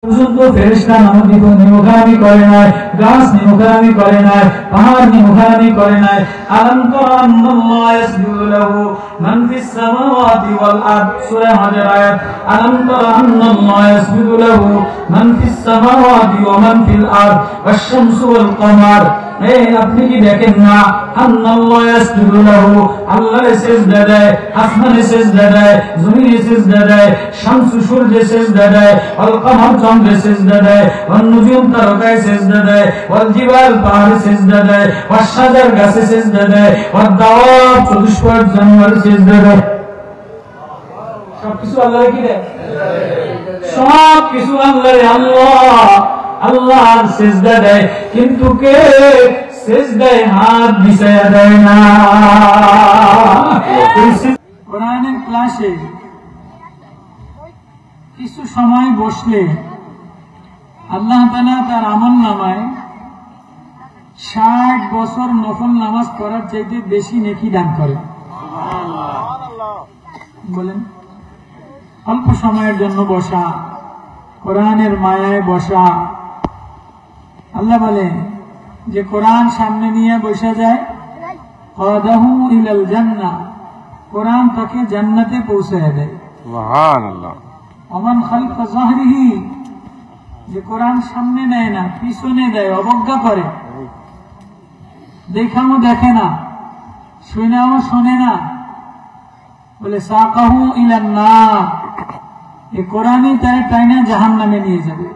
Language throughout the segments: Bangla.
পর্যন্ত ফেরেশতা নিমুখারামি করে নাই, গাছ নিমুখারামি করে নাই, পাহাড় নিমুখারামি করে নাই। আলাম তারা আন্নাল্লাহ ইয়াসজুদু লাহু মান ফিস সামাওয়াতি ওয়াল আরদ, সূরা হজর আয়াত। আলাম তারা আন্নাল্লাহ ইয়াসজুদু লাহু মান ফিস সামাওয়াতি ওয়া মান ফিল আরদ ওয়াশ শামসু ওয়াল কমার। আপনি কি দেখেন না আল্লাহ ইয়াসজুদু লাহু, আল্লাহর সিজদা দেয়, আসমানে সিজদা দেয়, জমিনে সিজদা দেয়, শামসু সূর্যে সিজদা দেয়, ওয়াল কমার চন্দ্রে সিজদা দেয়, ওয়ান নুজুম তারকায় সিজদা দেয়, ওয়াল জিবাল পাহাড়ে সিজদা দেয়, ওয়াশ শাজার গাছে সিজদা দেয়, ওয়াদ দাওয়াব চতুষ্পদ জানোয়ার সিজদা দেয়। সবকিছু আল্লাহর কি দেয়? সবকিছু আল্লাহর। আল্লাহর সিজদা দেয়, কিন্তু কে সিজদায় হাত বিছায়া দেয় না। কোরআনের ক্লাসে কিছু সময় বসলে আল্লাহ তাআলা তার আমলনামায় 60 বছর নফল নামাজ পড়ার চাইতে বেশি নেকি দান করে। বলেন, অল্প সময়ের জন্য বসা, কোরআনের মায়ায় বসা। আল্লাহ বলেন যে কোরআন সামনে নিয়ে বসে যায়, কাদাহু ইলাল জান্নাহ, কোরআন তাকে জান্নাতে পৌঁছায় দেয়। সুবহানাল্লাহ। ওমান খালফা যাহরিহি, যে কোরআন সামনে নেয় না, পিছনে দেয়, অবজ্ঞা করে, দেখাও দেখে না, শুনাও শোনে না, বলে সাকাহু ইলান নার, এই কোরআনই তার টাইনা জাহান্নামে নিয়ে যাবে।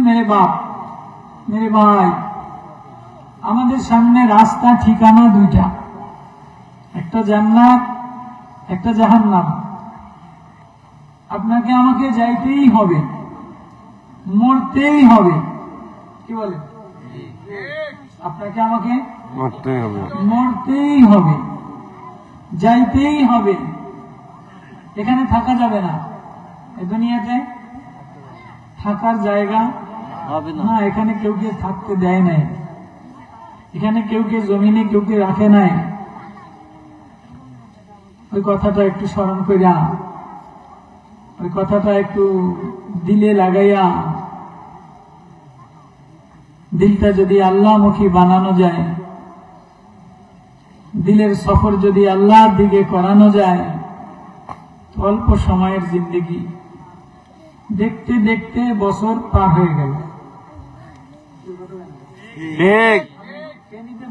মেরে বাপ, মেরে ভাই, আমাদের সামনে রাস্তা ঠিকানা দুইটা, একটা জান্নাত, একটা জাহান্নাম। আপনাকে আমাকে যাইতেই হবে, মরতেই হবে। কি বলে? আপনাকে আমাকে মরতেই হবে, যাইতেই হবে। এখানে থাকা যাবে না, এই দুনিয়াতে থাকার জায়গা হবে না। এখানে কেউ কে থাকতে দেয় নাই, এখানে কেউ কে জমিনে কেউ কে রাখে নাই। ওই কথাটা একটু স্মরণ করিয়া, ওই কথাটা একটু দিলে লাগাইয়া, দিলটা যদি আল্লাহমুখী বানানো যায়, দিলের সফর যদি আল্লাহর দিকে করানো যায়, অল্প সময়ের জিন্দেগি, দেখতে দেখতে বছর পার হয়ে গেল।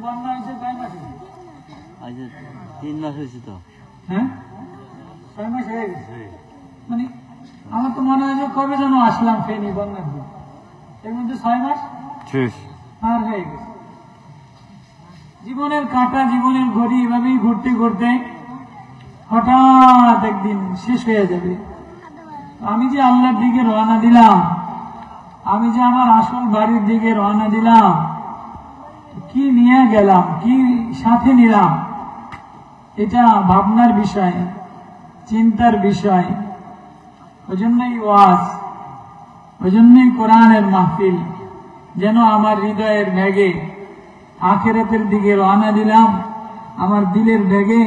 বন্যা হয়েছে কয় মাসে? 3 মাস হয়েছে তো। হ্যাঁ, 6 মাস হয়ে গেছে। মানে আমার তো মনে হয় যে কবে যেন আসলাম ফেনী বন্যার দিন, এর মধ্যে 6 মাস পার হয়ে গেছে। জীবনের কাঁটা, জীবনের ঘড়ি এভাবেই ঘুরতে ঘুরতে হঠাৎ একদিন শেষ হয়ে যাবে। আমি যে আল্লাহর দিকে রওনা দিলাম, আমি যে আমার আসল বাড়ির দিকে রওনা দিলাম, কি নিয়ে গেলাম, কি সাথে নিলাম, এটা ভাবনার বিষয়, চিন্তার বিষয়। ওই জন্যই ওয়াজ, ওই জন্যই কোরআনের মাহফিল, যেন আমার হৃদয়ের ব্যাগে আখিরাতের দিকে রওনা দিলাম, আমার দিলের ব্যাগে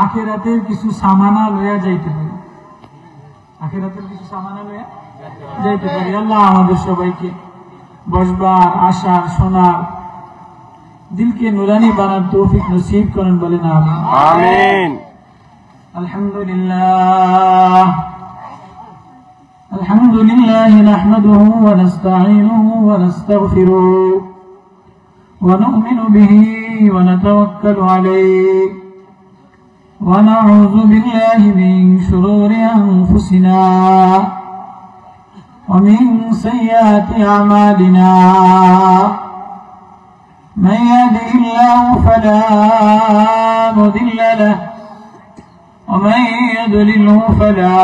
আখিরাতের কিছু সামানা লইয়া যাইতে পারি, আখিরাতের কিছু সামানা লইয়া যাইতে পারি। আল্লাহ আমাদের সবাইকে বসবার, আসার, শোনার, দিলকে নুরানি বানার তৌফিক নসিব করেন, বলেন আমিন। আলহামদুলিল্লাহ, আলহামদুলিল্লাহ নাহমাদুহু ওয়া নাস্তাঈনুহু ওয়া নাস্তাগফিরুহু ওয়া নু'মিনু বিহি ওয়া নাতাওয়াক্কালু আলাইহি ওয়া নাউযু বিল্লাহি মিন শুরুরি আনফুসিনা ওয়া মিন সাইয়্যাতি আমালিনা। من يهده الله فلا مضل له ومن يضلله فلا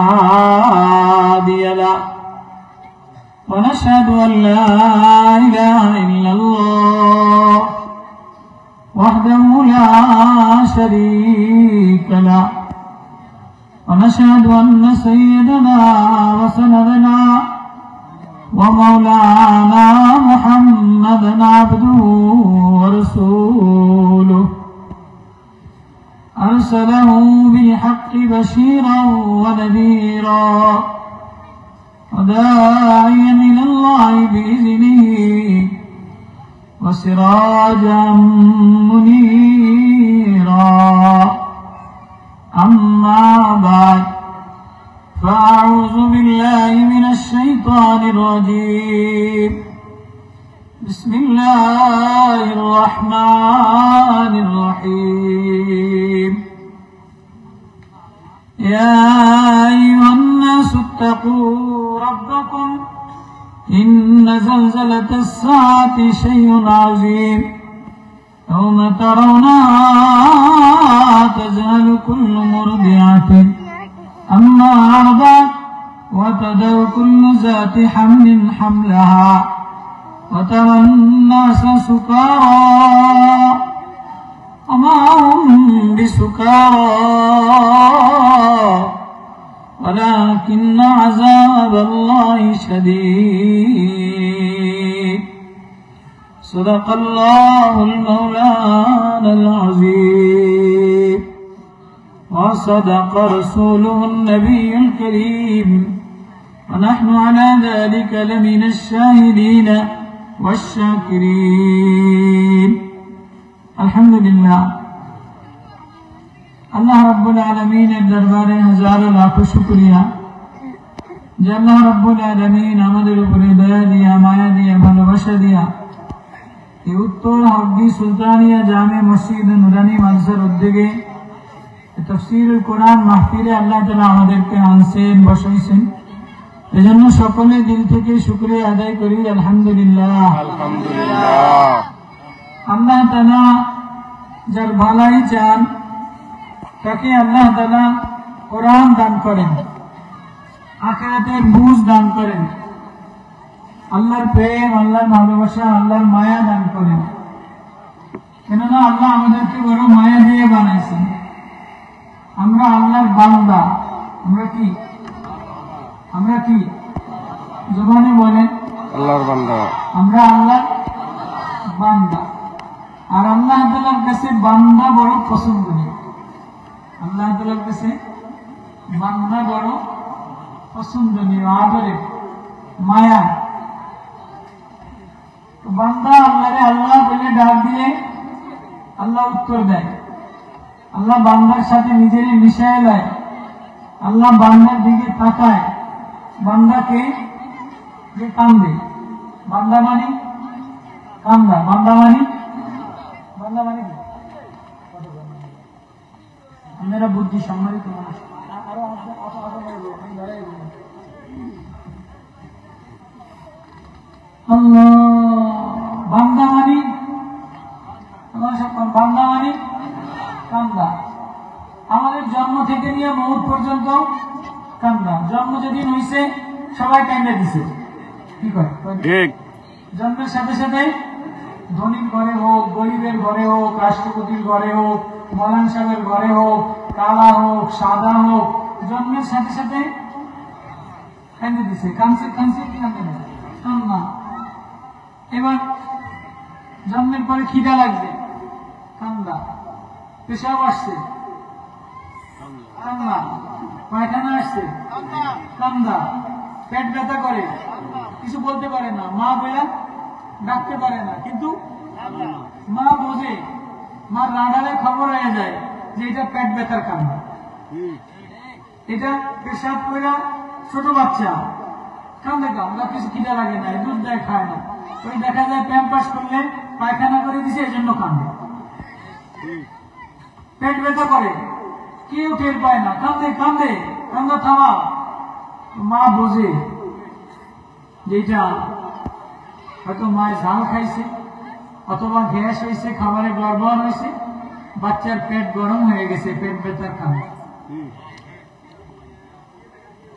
هادي له ونشهد أن لا إله إلا الله وحده لا شريك له ونشهد أن سيدنا وسندنا ومولانا محمدا عبده ورسوله أرسله بالحق بشيرا ونذيرا وداعيا إلى الله بإذنه وسراجا منيرا أما بعد فأعوذ بالله من الشيطان الرجيم بسم الله الرحمن الرحيم يا أيها الناس اتقوا ربكم إن زلزلة الساعة شيء عظيم يوم ترونها تذهل كل مرضعة أما أرضعت وتضع كل ذات حمل حملها وترى الناس سكارى وما هم بسكارى ولكن عذاب الله شديد صدق الله المولانا العظيم وصدق رسوله النبي الكريم ونحن على ذلك لمن الشاهدين والشاكرين الحمد لله আল্লাহ রাব্বুল আলামিনের দরবারে হাজারো লাখো শুকরিয়া যে আল্লাহ রাব্বুল আলামিন আমাদের উপরে দয়া দিয়া মায়া দিয়া ভালোবাসা দিয়া এই উত্তর হকদি সুলতানিয়া জামে মসজিদ নুরানি মাদ্রাসার উদ্যোগে তাফসীরুল কোরআন মাহফিলে আল্লাহ তাআলা আমাদেরকে আনছেন বসাইছেন এজন্য সকলে দিল থেকে শুকরিয়া আদায় করি আলহামদুলিল্লাহ আলহামদুলিল্লাহ আল্লাহ তাআলা যার ভালাই চান তাকে আল্লাহ তাআলা কোরআন দান করেন আখিরাতের বুঝ দান করেন আল্লাহর প্রেম আল্লাহর ভালোবাসা আল্লাহর মায়া দান করেন কেননা আল্লাহ আমাদেরকে বড় মায়া দিয়ে বানাইছেন আমরা আল্লাহর বান্দা আমরা কি জবানে বলেন আল্লাহর বান্দা আমরা আল্লাহর বান্দা আর আল্লাহ তাআলার কাছে বান্দা বড় পছন্দনীয় আল্লাহ তাআলার কাছে বান্দা বড় পছন্দনীয় আদরের মায়া বান্দা আল্লাহরে আল্লাহ বলে ডাক দিলে আল্লাহ উত্তর দেয় আল্লাহ বান্দার সাথে নিজেরই মিশায় নেয় আল্লাহ বান্দার দিকে তাকায় বান্দাকে যে কান্দে বান্দা মানে কান্দা বান্দা মানে আপনারা বুদ্ধি সম্মানিত মানুষ আরো আল্লাহ বান্দা মানে কান্দা আমাদের জন্ম থেকে নিয়ে মৌত পর্যন্ত কান্দা জন্ম যেদিন হইছে সবাই কান্দা দিছে কি কয় ঠিক জন্মের সাথে সাথে ধনীর ঘরে হোক গরিবের ঘরে হোক রাষ্ট্রপতির ঘরে হোক মৌলান সাহেবের ঘরে হোক কালা হোক সাদা হোক জন্মের সাথে সাথে কান্দে দিছে কানছে কি কান্না এবার জন্মের পরে খিদা লাগছে কান্দা পেশাব আসছে কান্না পায়খানা আসছে কান্দা পেট ব্যথা করে কিছু বলতে পারে না মা বলে ডাকতে পারে না কিন্তু মা বোঝে মার রাডারে খবর হয়ে যায় যে এটা পেট ব্যথার কান্না এটা পেশাব করে ছোট বাচ্চা কান্দে কান্দা কিছু খিদা লাগে না দুধ দেয় খায় না ওই দেখা যায় প্যাম্পাস করলে পায়খানা করে দিছে এই জন্য কান্দে পেট ব্যথা করে কেউ টের পায় না কান্দে কান্দা থামা মা বোঝে যেটা হয়তো মায়ের ঝাল খাইছে অথবা গ্যাস হয়েছে খাবারে গড়বড় হয়েছে বাচ্চার পেট গরম হয়ে গেছে পেট ব্যথার কারণে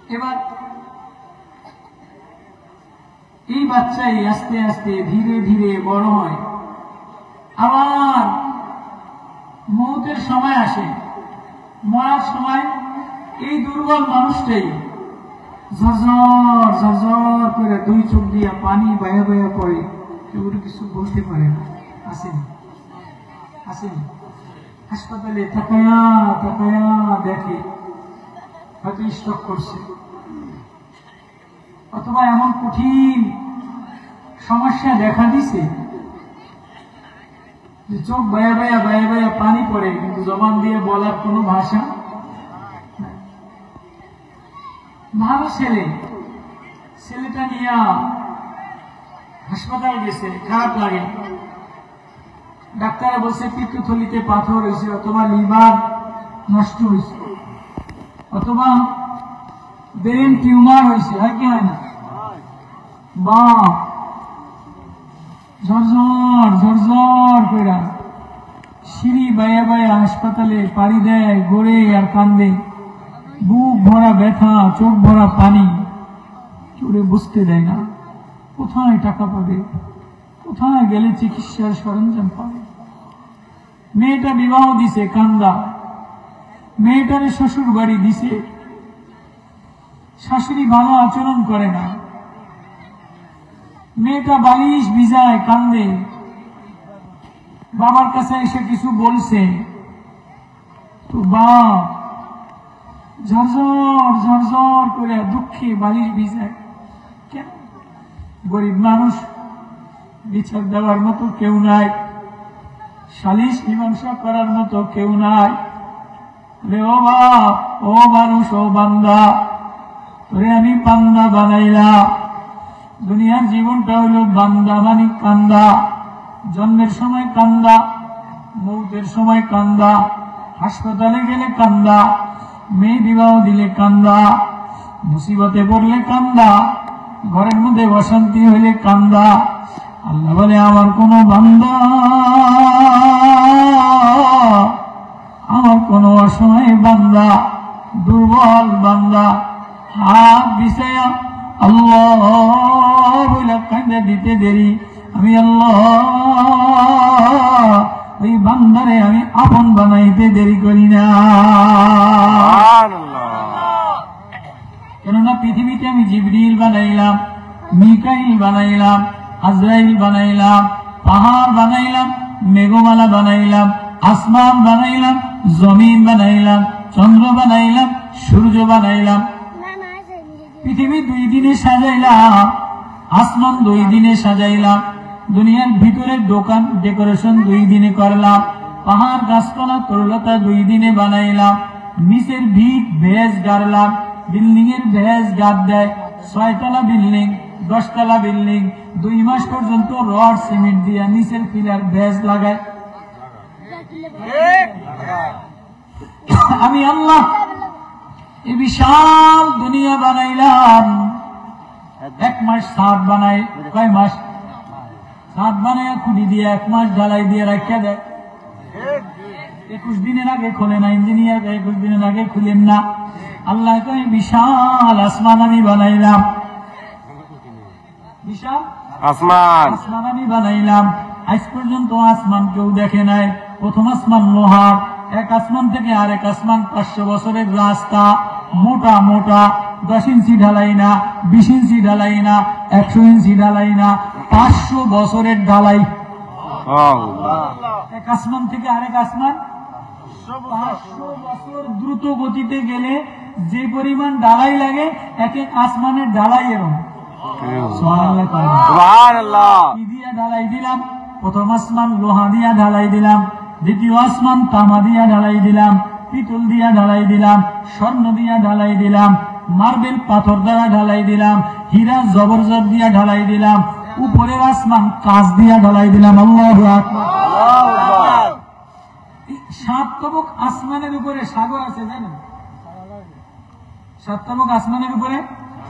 এবার এই বাচ্চাই আস্তে আস্তে ধীরে ধীরে বড় হয় আবার মৌতের সময় আসে মরার সময় এই দুর্বল মানুষটাই ঝরঝর ঝরঝর করে দুই চোখ দিয়া পানি বায়া বায়া পড়ে কেউ কিছু বলতে পারে না আসেনি হাসপাতালে তাকায়া তাকায়া দেখে হয়তো স্ট্রোক করছে অথবা এমন কঠিন সমস্যা দেখা দিছে যে চোখ বায়া বায়া বায়া বায়া পানি পড়ে, কিন্তু জবান দিয়ে বলার কোনো ভাষা নাই। ভালো ছেলেটা নিয়ে হাসপাতাল গেছে, খারাপ লাগে। ডাক্তার বলছে পিত্তথলিতে পাথর হয়েছে, অথবা লিভার নষ্ট হয়েছে, অথবা ব্রেন টিউমার হয়েছে, হয় কি হয় না? বা ঝরঝর ঝরঝর করে সিঁড়ি বায়া বায়া হাসপাতালে পাড়ি দেয়, গড়ে আর কান্দে, বুক ভরা ব্যথা, চোখ ভরা পানি, চোরে বুঝতে দেয় না কোথায় টাকা পাবে, কোথায় গেলে চিকিৎসার সরঞ্জাম পাবে। মেয়েটা বিবাহ দিছে, কান্দা। মেয়েটারে শ্বশুর বাড়ি দিছে, শাশুড়ি ভালো আচরণ করে না। মেয়েটা বালিশ ভিজায়, কান্দে। বাবার কাছে এসে কিছু বলছে তো বাপ ঝরঝর ঝরঝর করে দুঃখে বালিশ ভিজায়। কেন? গরিব মানুষ, বিচার দেওয়ার মতো কেউ নাই, সালিশ মীমাংসা করার মতো কেউ নাই। ও বাপ, ও মানুষ, ও বান্দা, তোরে আমি বান্দা বানাইলাম। দুনিয়ার জীবনটা হলো বান্দা মানে কান্দা। জন্মের সময় কান্দা, মৌতের সময় কান্দা, হাসপাতালে গেলে কান্দা, মেয়ে বিবাহ দিলে কান্দা, মুসিবতে পড়লে কান্দা, ঘরের মধ্যে অশান্তি হইলে কান্দা। আল্লাহ বলে আমার কোন বান্দা, আমার কোন অসহায় বান্দা, দুর্বল বান্দা হাত বিছায়া আল্লাহ বলে কান্দা দিতে দেরি, আমি আল্লাহ ওই বান্দারে আমি আপন বানাইতে দেরি করি না। কেননা পৃথিবীতে আমি জিবরিল বানাইলাম, মিকাইল বানাইলাম, আজরাইল বানাইলাম, পাহাড় বানাইলাম, মেঘমালা বানাইলাম, আসমান বানাইলাম, জমিন বানাইলাম, চন্দ্র বানাইলাম, সূর্য বানাইলাম। পৃথিবী 2 দিনে সাজাইলাম, আসমান 2 দিনে সাজাইলাম, দুনিয়ার ভিতরের দোকান ডেকোরেশন 2 দিনে করলাম, পাহাড় গাছপালা তরুলতা 2 দিনে বানাইলাম, নিচের ভিত ভেজ গাড়লাম, বিল্ডিং এর ভেজ গাদ দেয়, 6 তলা বিল্ডিং, 10 তলা বিল্ডিং, 2 মাস পর্যন্ত রড সিমেন্ট দিয়া নিচের পিলার ভেজ লাগায়। আমি আল্লাহ এই বিশাল দুনিয়া বানাইলাম। 1 মাস ছাদ বানাই, কয় মাস ছাদ বানায় খুঁটি দিয়ে 1 মাস ঢালাই দিয়ে রাখিয়া দেয়। 21 দিনের আগে খোলে না ইঞ্জিনিয়ার, 21 দিনের আগে খুলেন না। আল্লাহ কয় বিশাল আসমান আমি বানাইলাম, বিশাল আসমান আমি বানাইলাম। আজ পর্যন্ত আসমান কেউ দেখে নাই। প্রথম আসমান লোহার, এক আসমান থেকে আরেক আসমান 500 বছরের রাস্তা, মোটা মোটা, 10 ইঞ্চি ঢালাই না, 20 ইঞ্চি ঢালাই না, 100 ইঞ্চি ঢালাই না, 500 বছরের ঢালাই। এক আসমান থেকে আরেক আসমান 500 বছর দ্রুত গতিতে গেলে যে পরিমাণ ঢালাই লাগে, এক এক আসমানের ঢালাই এরকম। কি দিয়া ঢালাই দিলাম? প্রথম আসমান লোহা দিয়া ঢালাই দিলাম, দ্বিতীয় আসমান তামা দিয়া ঢালাই দিলাম, পিতল দিয়া ঢালাই দিলাম, স্বর্ণ দিয়া ঢালাই দিলাম, মার্বেল পাথর দ্বারা ঢালাই দিলাম, হীরা জবরজট দিয়া ঢালাই দিলাম, উপরের আসমান কাঁচ দিয়া ঢালাই দিলাম। আল্লাহু আকবার। 7 তবক আসমানের উপরে সাগর আছে, জানেন? 7 তবক আসমানের উপরে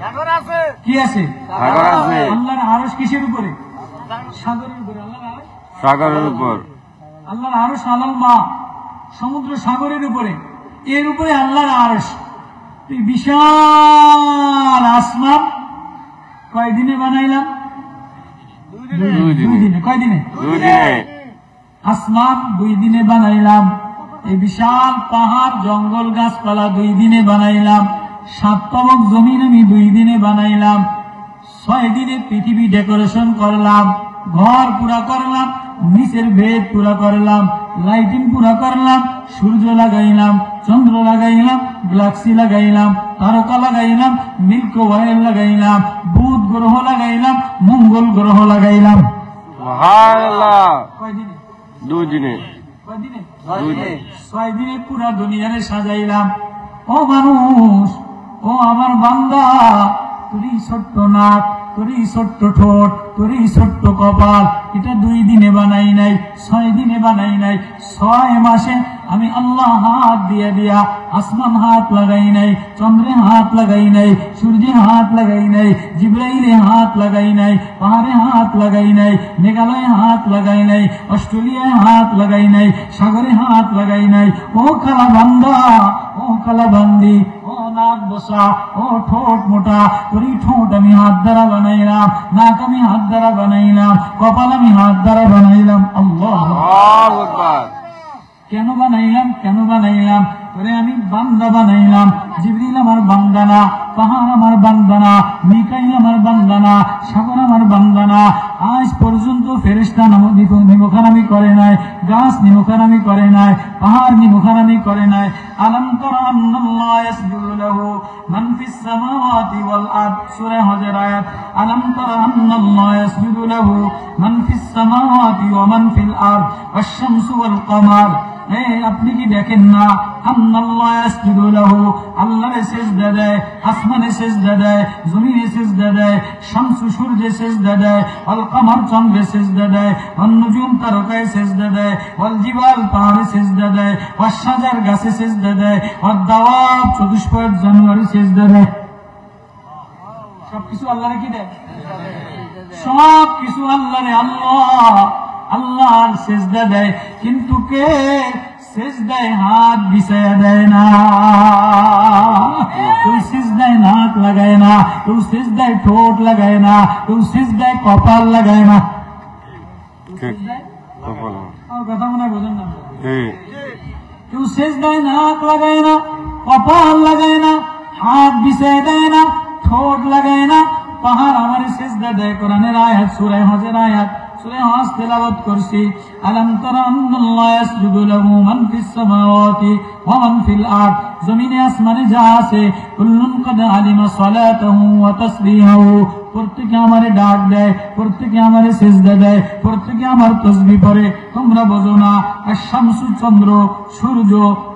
সাগর আছে। কি আছে? সাগর আছে। আল্লাহর আরশ কিসের উপরে? সাগরের উপরে। আল্লাহর আরশ সাগরের উপর। আল্লাহর আরশ আলাল মা, সমুদ্র সাগরের উপরে। এর উপরে আল্লাহর আরশ। বিশাল আসমান কয় দিনে বানাইলাম? 2 দিনে। কয় দিনে? 2 দিনে। আসমান 2 দিনে বানাইলাম। এই বিশাল পাহাড় জঙ্গল গাছপালা 2 দিনে বানাইলাম। 7 তবক জমিন আমি 2 দিনে বানাইলাম। 6 দিনে পৃথিবী ডেকোরেশন করলাম, ঘর পুরা করলাম, নিচের ভেদ পুরা করলাম, লাইটিং পুরা করলাম, সূর্য লাগাইলাম, চন্দ্র লাগাইলাম, গ্যালাক্সি লাগাইলাম, তারকা লাগাইলাম, মিল্কি ওয়ে লাগাইলাম, বুধ গ্রহ লাগাইলাম, মঙ্গল গ্রহ লাগাইলাম। সুবহানাল্লাহ। কয়দিনে? 2 দিনে। কয়দিনে? 2 দিনে। 6 দিনে পুরা দুনিয়ারে সাজাইলাম। ও মানুষ, ও আমার বান্দা, তোরই ছোট্ট নাক, তোরই ছোট্ট ঠোঁট, তোরই ছোট্ট কপাল, এটা 2 দিনে বানাই নাই, 6 দিনে বানাই নাই। 6 মাসে আমি আল্লাহ হাত দিয়া দিয়া আসমান হাত লাগাই নাই, চন্দ্রে হাত লাগাই নাই, সূর্যে হাত লাগাই নাই, জিব্রাইলে হাত লাগাই নাই, পাহাড়ে হাত লাগাই নাই, মেঘালয়ে হাত লাগাই নাই, অস্ট্রেলিয়ায় হাত লাগাই নাই, সাগরে হাত লাগাই নাই। ও খালা বান্দা, ও খালা বান্দি, ও নাক বসা, ও ঠোঁট মোটা, তোরই ঠোঁট আমি হাত দ্বারা বানাইলাম, নাক আমি হাত দ্বারা বানাইলাম, কপাল আমি হাত দ্বারা বানাইলাম। আল্লাহু আকবার। কেন বানাইলাম? কেন বানাইলাম? তোরে আমি বান্দা বানাইলাম। জিবরিল আমার বান্দা না, পাহাড় আমার বান্দা না, মিকাইল আমার বান্দা না, সাগর আমার বান্দা না। আজ পর্যন্ত ফেরেশতা নিমুখানামি করে নাই, গাছ নিমুখানামি করে নাই, পাহাড় নিমুখানামি করে নাই। আলাম তারা আন্নাল্লাহ ইয়াসজুদু লাহু মান ফিস সামাওয়াতি ওয়াল আরদ, সূরা হজর আয়াত। আলাম তারা আন্নাল্লাহ ইয়াসজুদু লাহু মান ফিস সামাওয়াতি ওয়া মান ফিল আরদ ওয়াশ শামসু ওয়াল কমার। আপনি কি দেখেন না? আল্লাহ ইয়াসজুদু লাহু, আল্লাহরে সিজদা দেয়, আসমানে সিজদা দেয়, জমিনে সিজদা দেয়, শামসু সূর্যে সিজদা দেয়, আল কমার চন্দ্রে সিজদা দেয়, ওয়ান নুজুম তারকায় সিজদা দেয়, ওয়াল জিবাল পাহাড়ে সিজদা দেয়, ওয়াশ শাজার গাছে সিজদা দেয়, ওয়াদ দাওয়াব চতুষ্পদ জানোয়ারে সিজদা দেয়। সবকিছু আল্লাহরে কি দেয়? সব কিছু আল্লাহরে। আল্লাহর সিজদা দেয়, কিন্তু কে সিজদায় হাত বিছায়া দেয় না, কেউ সিজদায় নাক লাগায় না, কেউ সিজদায় ঠোঁট লাগায় না, কেউ সিজদায় কপাল লাগায় না। কথা মনে বোঝেন না? কেউ সিজদায় নাক লাগায় না, কপাল লাগায় না, হাত বিছায় দেয় না, ঠোঁট লাগায় না। পাহাড় আমার সিজদা দেয়। কোরআনের আয়াত, সূরা হজের আয়াত, সূরা হজ তেলাওয়াত করছি। আলাম তারা আন্নাল্লাহ ইয়াসজুদু লাহু মান ফিস সামাওয়াতি ওয়া মান ফিল আরদ, জমিনে আসমানে যা আছে, কুল্লুন কাদ আলিমা সালাতাহু ওয়া তাসবিহাহু, প্রত্যেকে আমারে ডাক দেয়, প্রত্যেকে আমারে সিজদা দেয়, প্রত্যেকে আমার তাসবিহ পড়ে। তোমরা বোঝো না? আশ-শামসু চন্দ্র, সূর্য,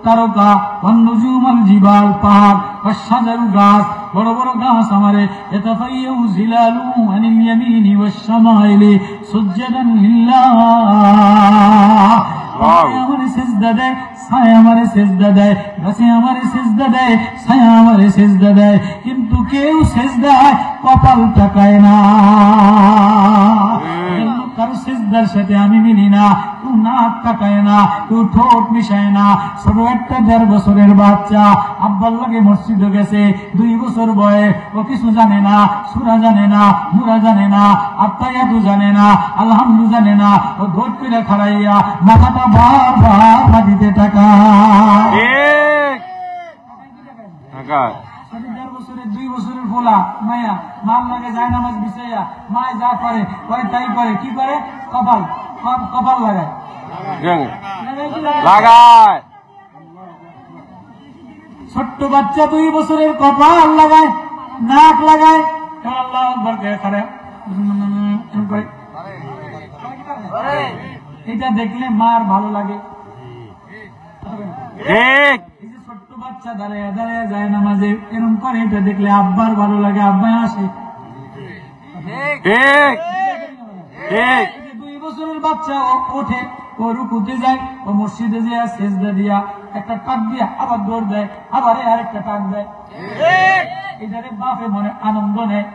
তারকা, ওয়ান নুজুমাল জিবাল পাহাড়, ওয়াশ শাজারু গাছ, বড় বড় গাছ আমারে ইয়াতাফাইয়াউ জিলালু আনিল ইয়ামিনি ওয়াশ শামাইলি সুজদান লিল্লাহ। আমারে সিজদা দেয়, ছায়া আমারে সিজদা দেয়, গাছে আমারে সিজদা দেয়, ছায়া আমারে সিজদা দেয়, কিন্তু কেউ সিজদায় কপাল তাকায় না। কারো সিজদার সাথে আমি মিলি না, কেউ নাক তাকায় না, কেউ ঠোঁট মিশায় না। ছোট একটা 1.5 বছরের বাচ্চা আব্বার লাগে মসজিদে গেছে, 2 বছর বয়স, ও কিছু জানে না, সূরা জানে না, মুরা জানে না, আত্তায়াতু জানে না, আলহামদু জানে না। ও ধৈর্য করে খাড়াইয়া মাথাটা বারবার মাটিতে টাকায়। 1.5 বছরের 2 বছরের ফোলা মায়া মাল লাগে যায় নামাজ বিছাইয়া, মায় যা করে তাই করে। কি করে? কপাল লাগায়। ছোট্ট বাচ্চা 2 বছরের কপাল লাগায়, নাক লাগায়, আল্লাহু আকবার কে করে। এটা দেখলে মার ভালো লাগে। ছোট্ট বাচ্চা দাঁড়ায় দাঁড়ায় যায় নামাজে, এরকম করে, এটা দেখলে আব্বার ভালো লাগে, আব্বা আসে। 2 বছরের বাচ্চা ওঠে, ও রুকুতে যায়, ও মসজিদে যায়, সেজদা দিয়া একটা টাক দিয়া আবার দৌড় দেয়, আবার আরেকটা টাক দেয়। এটারে বাপে মনে আনন্দ নেয়।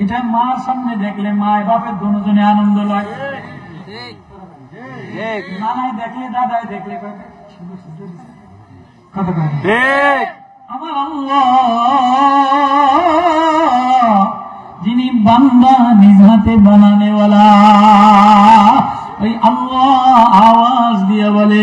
এটা মার সামনে দেখলে মায় বাপের দুজনে আনন্দ লয়। নানাই দেখলে, দাদাই দেখলে আমার আল্লাহ যিনি বান্দা নিজ হাতে বানানেওয়ালা, ওই আল্লাহ আওয়াজ দিয়ে বলে,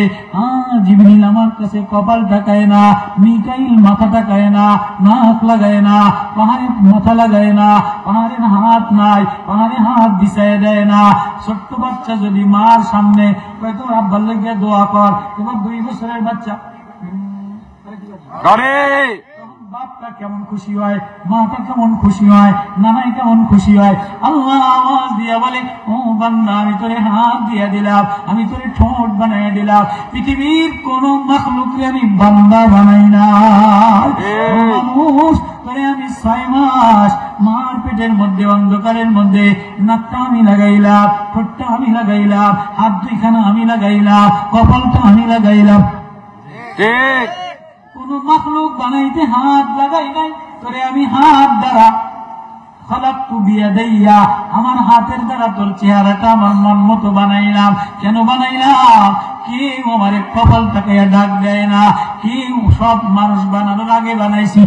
জিবরিল আমার কাছে কপাল টাকায় না, মিকাইল মাথা টাকায় না, নাক লাগায় না, পাহাড়ে মাথা লাগায় না, পাহাড়ের হাত নাই, পাহাড়ে হাত বিছায় দেয় না। ছোট্ট বাচ্চা যদি মার সামনে হয়তো আব্বার লাগিয়ে দোয়া কর, এবার 2 বছরের বাচ্চা বাপটা কেমন খুশি হয়, মাটা কেমন খুশি হয়, নানাই কেমন খুশি হয়। আল্লাহ আওয়াজ দিয়া বলে, ও বান্দা, আমি তোরে হাত দিয়া দিলাম, আমি তোরে ঠোঁট বানাই দিলাম। পৃথিবীর কোন মাখলুককে আমি বান্দা বানাই না। মানুষ তোরে আমি 6 মাস মার পেটের মধ্যে অন্ধকারের মধ্যে নাকটা আমি লাগাইলাম, ঠোঁটটা আমি লাগাইলাম, হাত দুইখানা আমি লাগাইলাম, কপালটা আমি লাগাইলাম। ঠিক। কোন মাখলুক বানাইতে হাত লাগাই নাই, তোরে আমি হাত দ্বারা খালাকতু বিয়াদাইয়া, আমার হাতের দ্বারা তোর চেহারাটা আমার মন মতো বানাইলাম। কেন বানাইলাম? কেউ আমারে কপাল তাকাইয়া ডাক দেয় না, কেউ সব মানুষ বানানোর আগে বানাইছি।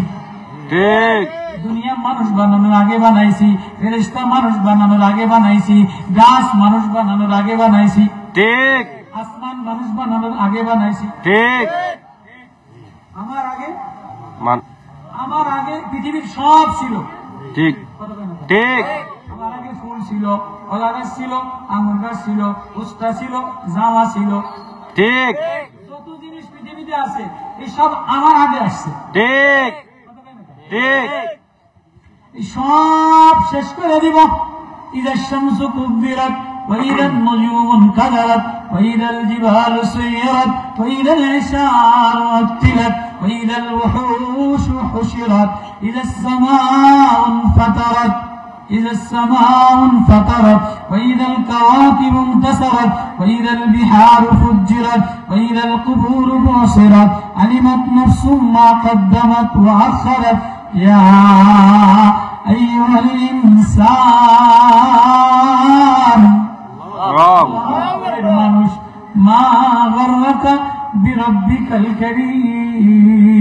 ঠিক। দুনিয়া মানুষ বানানোর আগে বানাইছি, ফেরেশতা মানুষ বানানোর আগে বানাইছি, গাছ মানুষ বানানোর আগে বানাইছি, ঠিক। আসমান মানুষ বানানোর আগে বানাইছি। ঠিক। আমার আগে পৃথিবীর সব ছিল। ঠিক। ঠিক। আমার আগে ফুল ছিল, কলা গাছ ছিল, আঙুর গাছ ছিল, উস্তা ছিল, জামা ছিল। ঠিক। যত জিনিস পৃথিবীতে আছে এই সব আমার আগে আসছে। ঠিক। ঠিক। সব শেষ করে দিব। ইযা শামসু কুব্বিরাত ওয়া ইযা নুজুমু কাদারাত ওয়া ইযাল জিবালু সুয়িরাত ওয়া ইযাল ইশারু উত্তিলাত ওয়া ইযাল ওহুশু হুশিরাত ইযাস সামাউ ফাতারাত إذا السماء انفطرت وإذا الكواكب انتثرت وإذا البحار فجرت وإذا القبور بعثرت علمت نفس ما قدمت وأخرت يا أيها الإنسان মানুষ মা গর্রকা বিরব্বিকাল কারীম।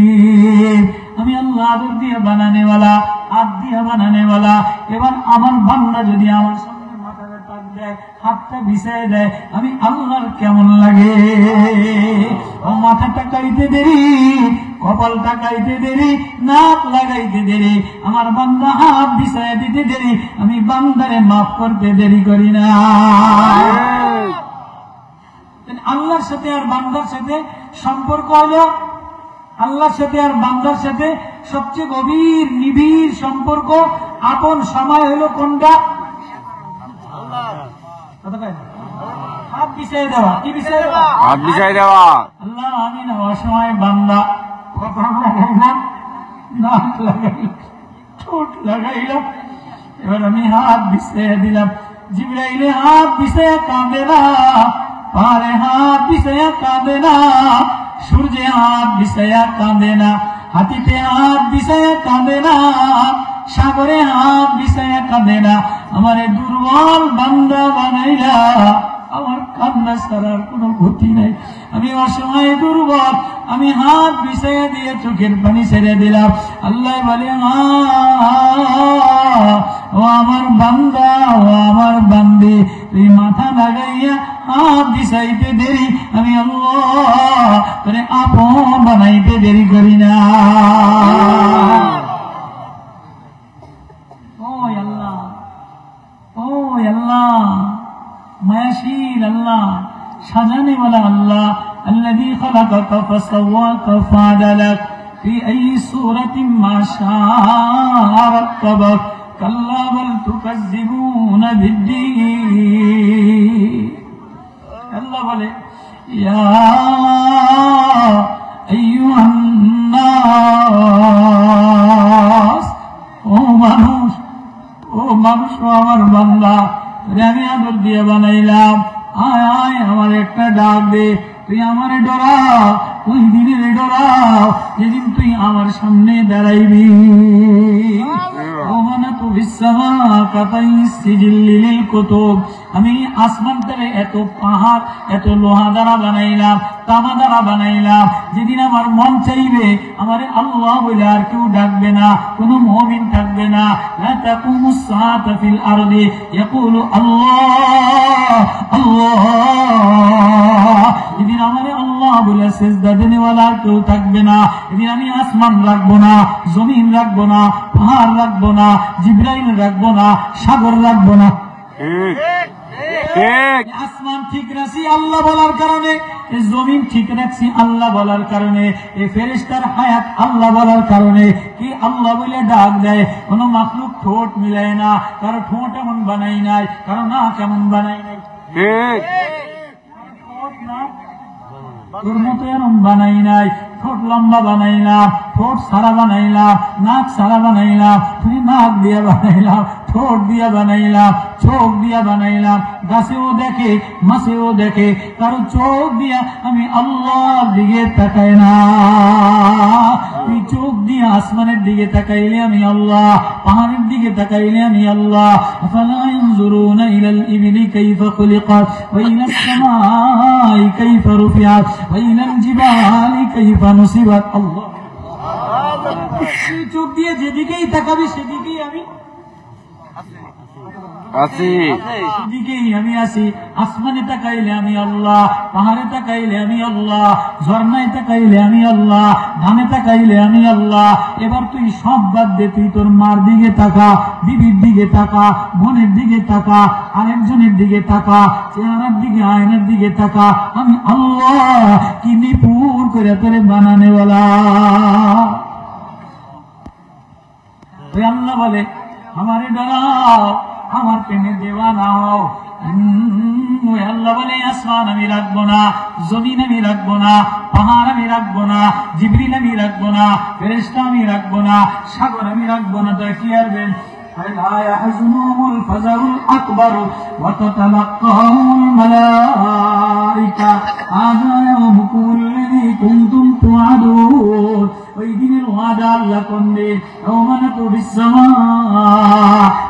আমি আল্লাহ আদর দিয়ে বানানেওয়ালা, হাত দিয়ে বানানেওয়ালা। এবার আমার বান্দা যদি আমার সামনে মাথাটা টাক দেয়, হাতটা বিছায় দেয়, আমি আল্লাহর কেমন লাগে? ও মাথা টাকাইতে দেরি, কপাল টাকাইতে দেরি, নাক লাগাইতে দেরি, আমার বান্দা হাত বিছায় দিতে দেরি, আমি বান্দারে মাফ করতে দেরি করি না। আল্লাহর সাথে আর বান্দার সাথে সম্পর্ক হলো, আল্লাহর সাথে আর বান্দার সাথে সবচেয়ে গভীর নিবিড় সম্পর্ক, আপন সময় হলো কোনটা? হাত বিছাই দেওয়া। কি বিছাই দেওয়া? হাত বিছাই দেওয়া। আল্লাহ, আমি নেওয়ার সময় বান্দা কপাল লাগাইলাম, নাক লাগাইলাম, ঠোঁট লাগাইলাম, এবার আমি হাত বিছাইয়া দিলাম। জিবরাইলে হাত বিছাইয়া কাঁদে না, পারে হাত বিছাইয়া কাঁদে না, সূর্যে হাত বিছাইয়া কাঁদে না, হাতিতে হাত বিছাইয়া কাঁদে না, সাগরে হাত বিছাইয়া কাঁদে না। আমারে দুর্বল বান্দা বানাইলা, আমার কান্না ছাড়ার কোন গতি নাই। আমি অসময় দুর্বল, আমি হাত বিছাইয়া দিয়ে চোখের পানি ছেড়ে দিলাম। আল্লাহ বলে, ও আমার বান্দা, ও আমার বান্দি, তুই মাথা লাগাইয়া হাত বিছাইতে দেরি, আমি আল্লাহ তোরে আপন বানাইতে দেরি করি না। ও আল্লাহ, ও আল্লাহ, মায়াশীল আল্লাহ, সাজানেওয়ালা আল্লাহ, الذي خلقك فسواك فعدلك في أي صورة ما شاء ركبك كلا بل تكذبون بالدين। আল্লাহ বলে, ইয়া আইয়ুহান নাস, ও মানুষ, ও মানুষ, ও আমার বান্দা, আমি আদর দিয়ে বানাইলাম, আয় আয় আমার একটা ডাক দে, তুই আমারে ডরাও, ওই দিনের ডরাও যেদিন তুই আমার সামনে দাঁড়াইবি। আমি আসমানটারে এত পাহাড়, এত লোহা দ্বারা বানাইলাম, তামা দ্বারা বানাইলাম, যেদিন আমার মন চাইবে আমারে আল্লাহ বলে আর কেউ ডাকবে না, কোন মুমিন থাকবে না। লা তাকুমুস সাআতু ফিল আরদি ইয়াকুলু আল্লাহ আল্লাহ, যেদিন আমারে আল্লাহ বলে সিজদা দেনেওয়ালা কেউ থাকবে না। এদিন আমি আসমান রাখবো না, জমিন রাখবো না, পাহাড় রাখবো না, জিবরাইল রাখবো না, সাগর রাখবো না। আসমান ঠিক রাখছি আল্লাহ বলার কারণে, এই জমিন ঠিক রাখছি আল্লাহ বলার কারণে, এই ফেরেশতার হায়াত আল্লাহ বলার কারণে। কি আল্লাহ বলে ডাক দেয়, কোন মাখলুক ঠোঁট মিলায় না, কারো ঠোঁট এমন বানাই নাই, কারো নাক এমন বানাই নাই, ঠিক তোর মতো এরম বানাই নাই। ঠোঁট লম্বা বানাইলাম, ঠোঁট সারা বানাইলাম, নাক সারা বানাইলাম, তুই নাক দিয়া বানাইলাম, ঠোঁট দিয়া বানাইলাম, চোখ দিয়া বানাইলাম। গাছেও দেখে, মাছেও দেখে, কারো চোখ দিয়া আমি আল্লাহর দিকে তাকাই না। তুই চোখ দিয়ে আসমানের দিকে তাকাইলে আমি আল্লাহ, পাহাড়ের দিকে তাকাইলে আমি আল্লাহ। আফালা ইয়ানজুরুনা ইলাল ইবলি কাইফা খুলিকাত ওয়া ইলাস সামাই কাইফা রুফিআত ওয়া ইলাল জিবালি কাইফা নুসিবাত। আল্লাহ, তুই চোখ দিয়ে যেদিকেই তাকাবি সেদিকেই আমি আছি, সেদিকেই আমি আছি। আসমানে তাকাইলে আমি আল্লাহ, পাহাড়ে তাকাইলে আমি আল্লাহ, ঝর্ণায় তাকাইলে আমি আল্লাহ, ধানে তাকাইলে আমি আল্লাহ। এবার তুই সব বাদ দে, তুই তোর মার দিকে তাকা, বিবির দিকে তাকা, বোনের দিকে তাকা, আরেকজনের দিকে তাকা, চেহারার দিকে, আয়নার দিকে তাকা। আমি আল্লাহ কি নিপুণ করে তোরে বানানেওয়ালা। ওই আল্লাহ বলে, আমারে ডরাও, আমার প্রেমে দেওয়ানা হও। ওই আল্লাহ বলে, আসমান আমি রাখবো না, জমিন আমি রাখবো না, পাহাড় আমি রাখবো না, জিবরিল আমি রাখবো না, ফেরেশতা আমি রাখবো না, সাগর আমি রাখবো না। তো কি আরবেন, لا يحزنهم الفزع الأكبر وتتلقاهم الملائكة هذا يومكم الذي كنتم توعدون। ওই দিনের ওয়াদা আল্লাহ করলেন, ইয়াওমা নাতুবিস সামা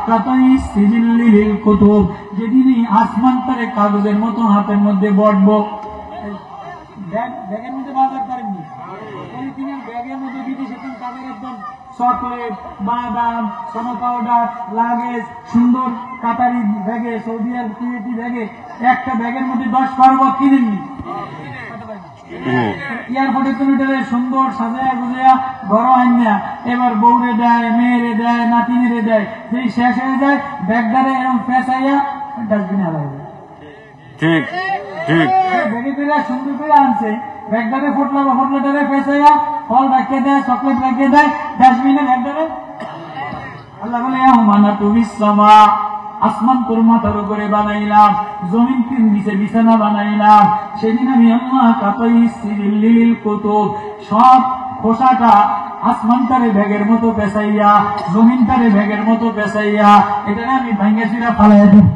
কাতাইস সিজিল্লিল কুতুব, যেদিনই আসমান তারে কাগজের মতো হাতের মধ্যে বড়বো। ব্যাগের মধ্যে বাজার করেননি, পলিথিনের ব্যাগের মধ্যে বিদেশে তাদের একদম চকলেট, বাদাম, সোনো পাউডার, লাগেজ, সুন্দর কাতারি ব্যাগে, সৌদি আর কুয়েতি ব্যাগে, একটা ব্যাগের মধ্যে 10-12 বক কিনেননি। এয়ারপোর্টে তুমি সুন্দর সাজায়া গুজায়া বড় আইনা এবার বউরে দেয়, মেয়েরে দেয়, নাতিনিরে দেয়। যেই শেষ হয়ে যায় ব্যাগদারে এরকম ফেসাইয়া ডাস্টবিনে আলাদা যায়। ঠিক ঠিক ব্যাগে করে সুন্দর করে আনছে, ব্যাগদারে ফুটলাটারে ফেসাইয়া ফল রাখিয়ে দেয়, চকলেট রাখিয়ে দেয়, ডাস্টবিনে ব্যাগদারে। আল্লাহ বলে, ইয়াওমা তুবিস সামা, আসমান তোর মাথার উপরে বানাইলাম, জমিন তিন নিচে বিছানা বানাইলাম। সেদিন আমি আল্লাহ কাতাইস সিজিল্লিল কুতুব, সব খোসাটা আসমানটারে ব্যাগের মতো পেঁচাইয়া, জমিনটারে ব্যাগের মতো পেঁচাইয়া, এটা আমি ভাঙ্গা চিরা ফালাইয়া দিই।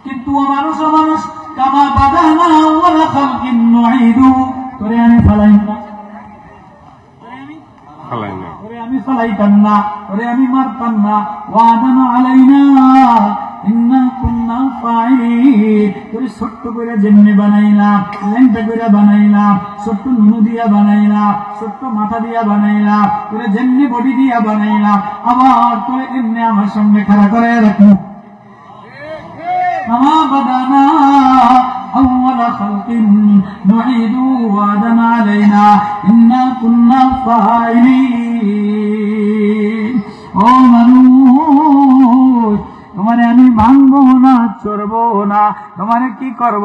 কিন্তু মানুষ কামা বাদানা ওয়ালা খালকিন নুঈদু, তোরে আমি ফালাই না, ওরে আমি ফালাইতাম না, ওরে আমি মারতাম না। ওয়াদানা আলাইনা ইন্না কুন্না ফাইলিন, তোরে ছোট্ট করে যেমনি বানাইলাম, ল্যাংটা করে বানাইলাম, ছোট্ট নুনু দিয়া বানাইলাম, ছোট্ট মাথা দিয়া বানাইলাম, তোরে যেমনি বডি দিয়া বানাইলাম, আবার তোরে এমনি আমার সামনে খাড়া করে রাখলাম। কামা বাদানা أول خلق نعيد وعدا علينا إنا كنا فاعلين। ও মানুষ, তোমারে আমি ভাঙবো না, চড়বো না, তোমারে কি করব,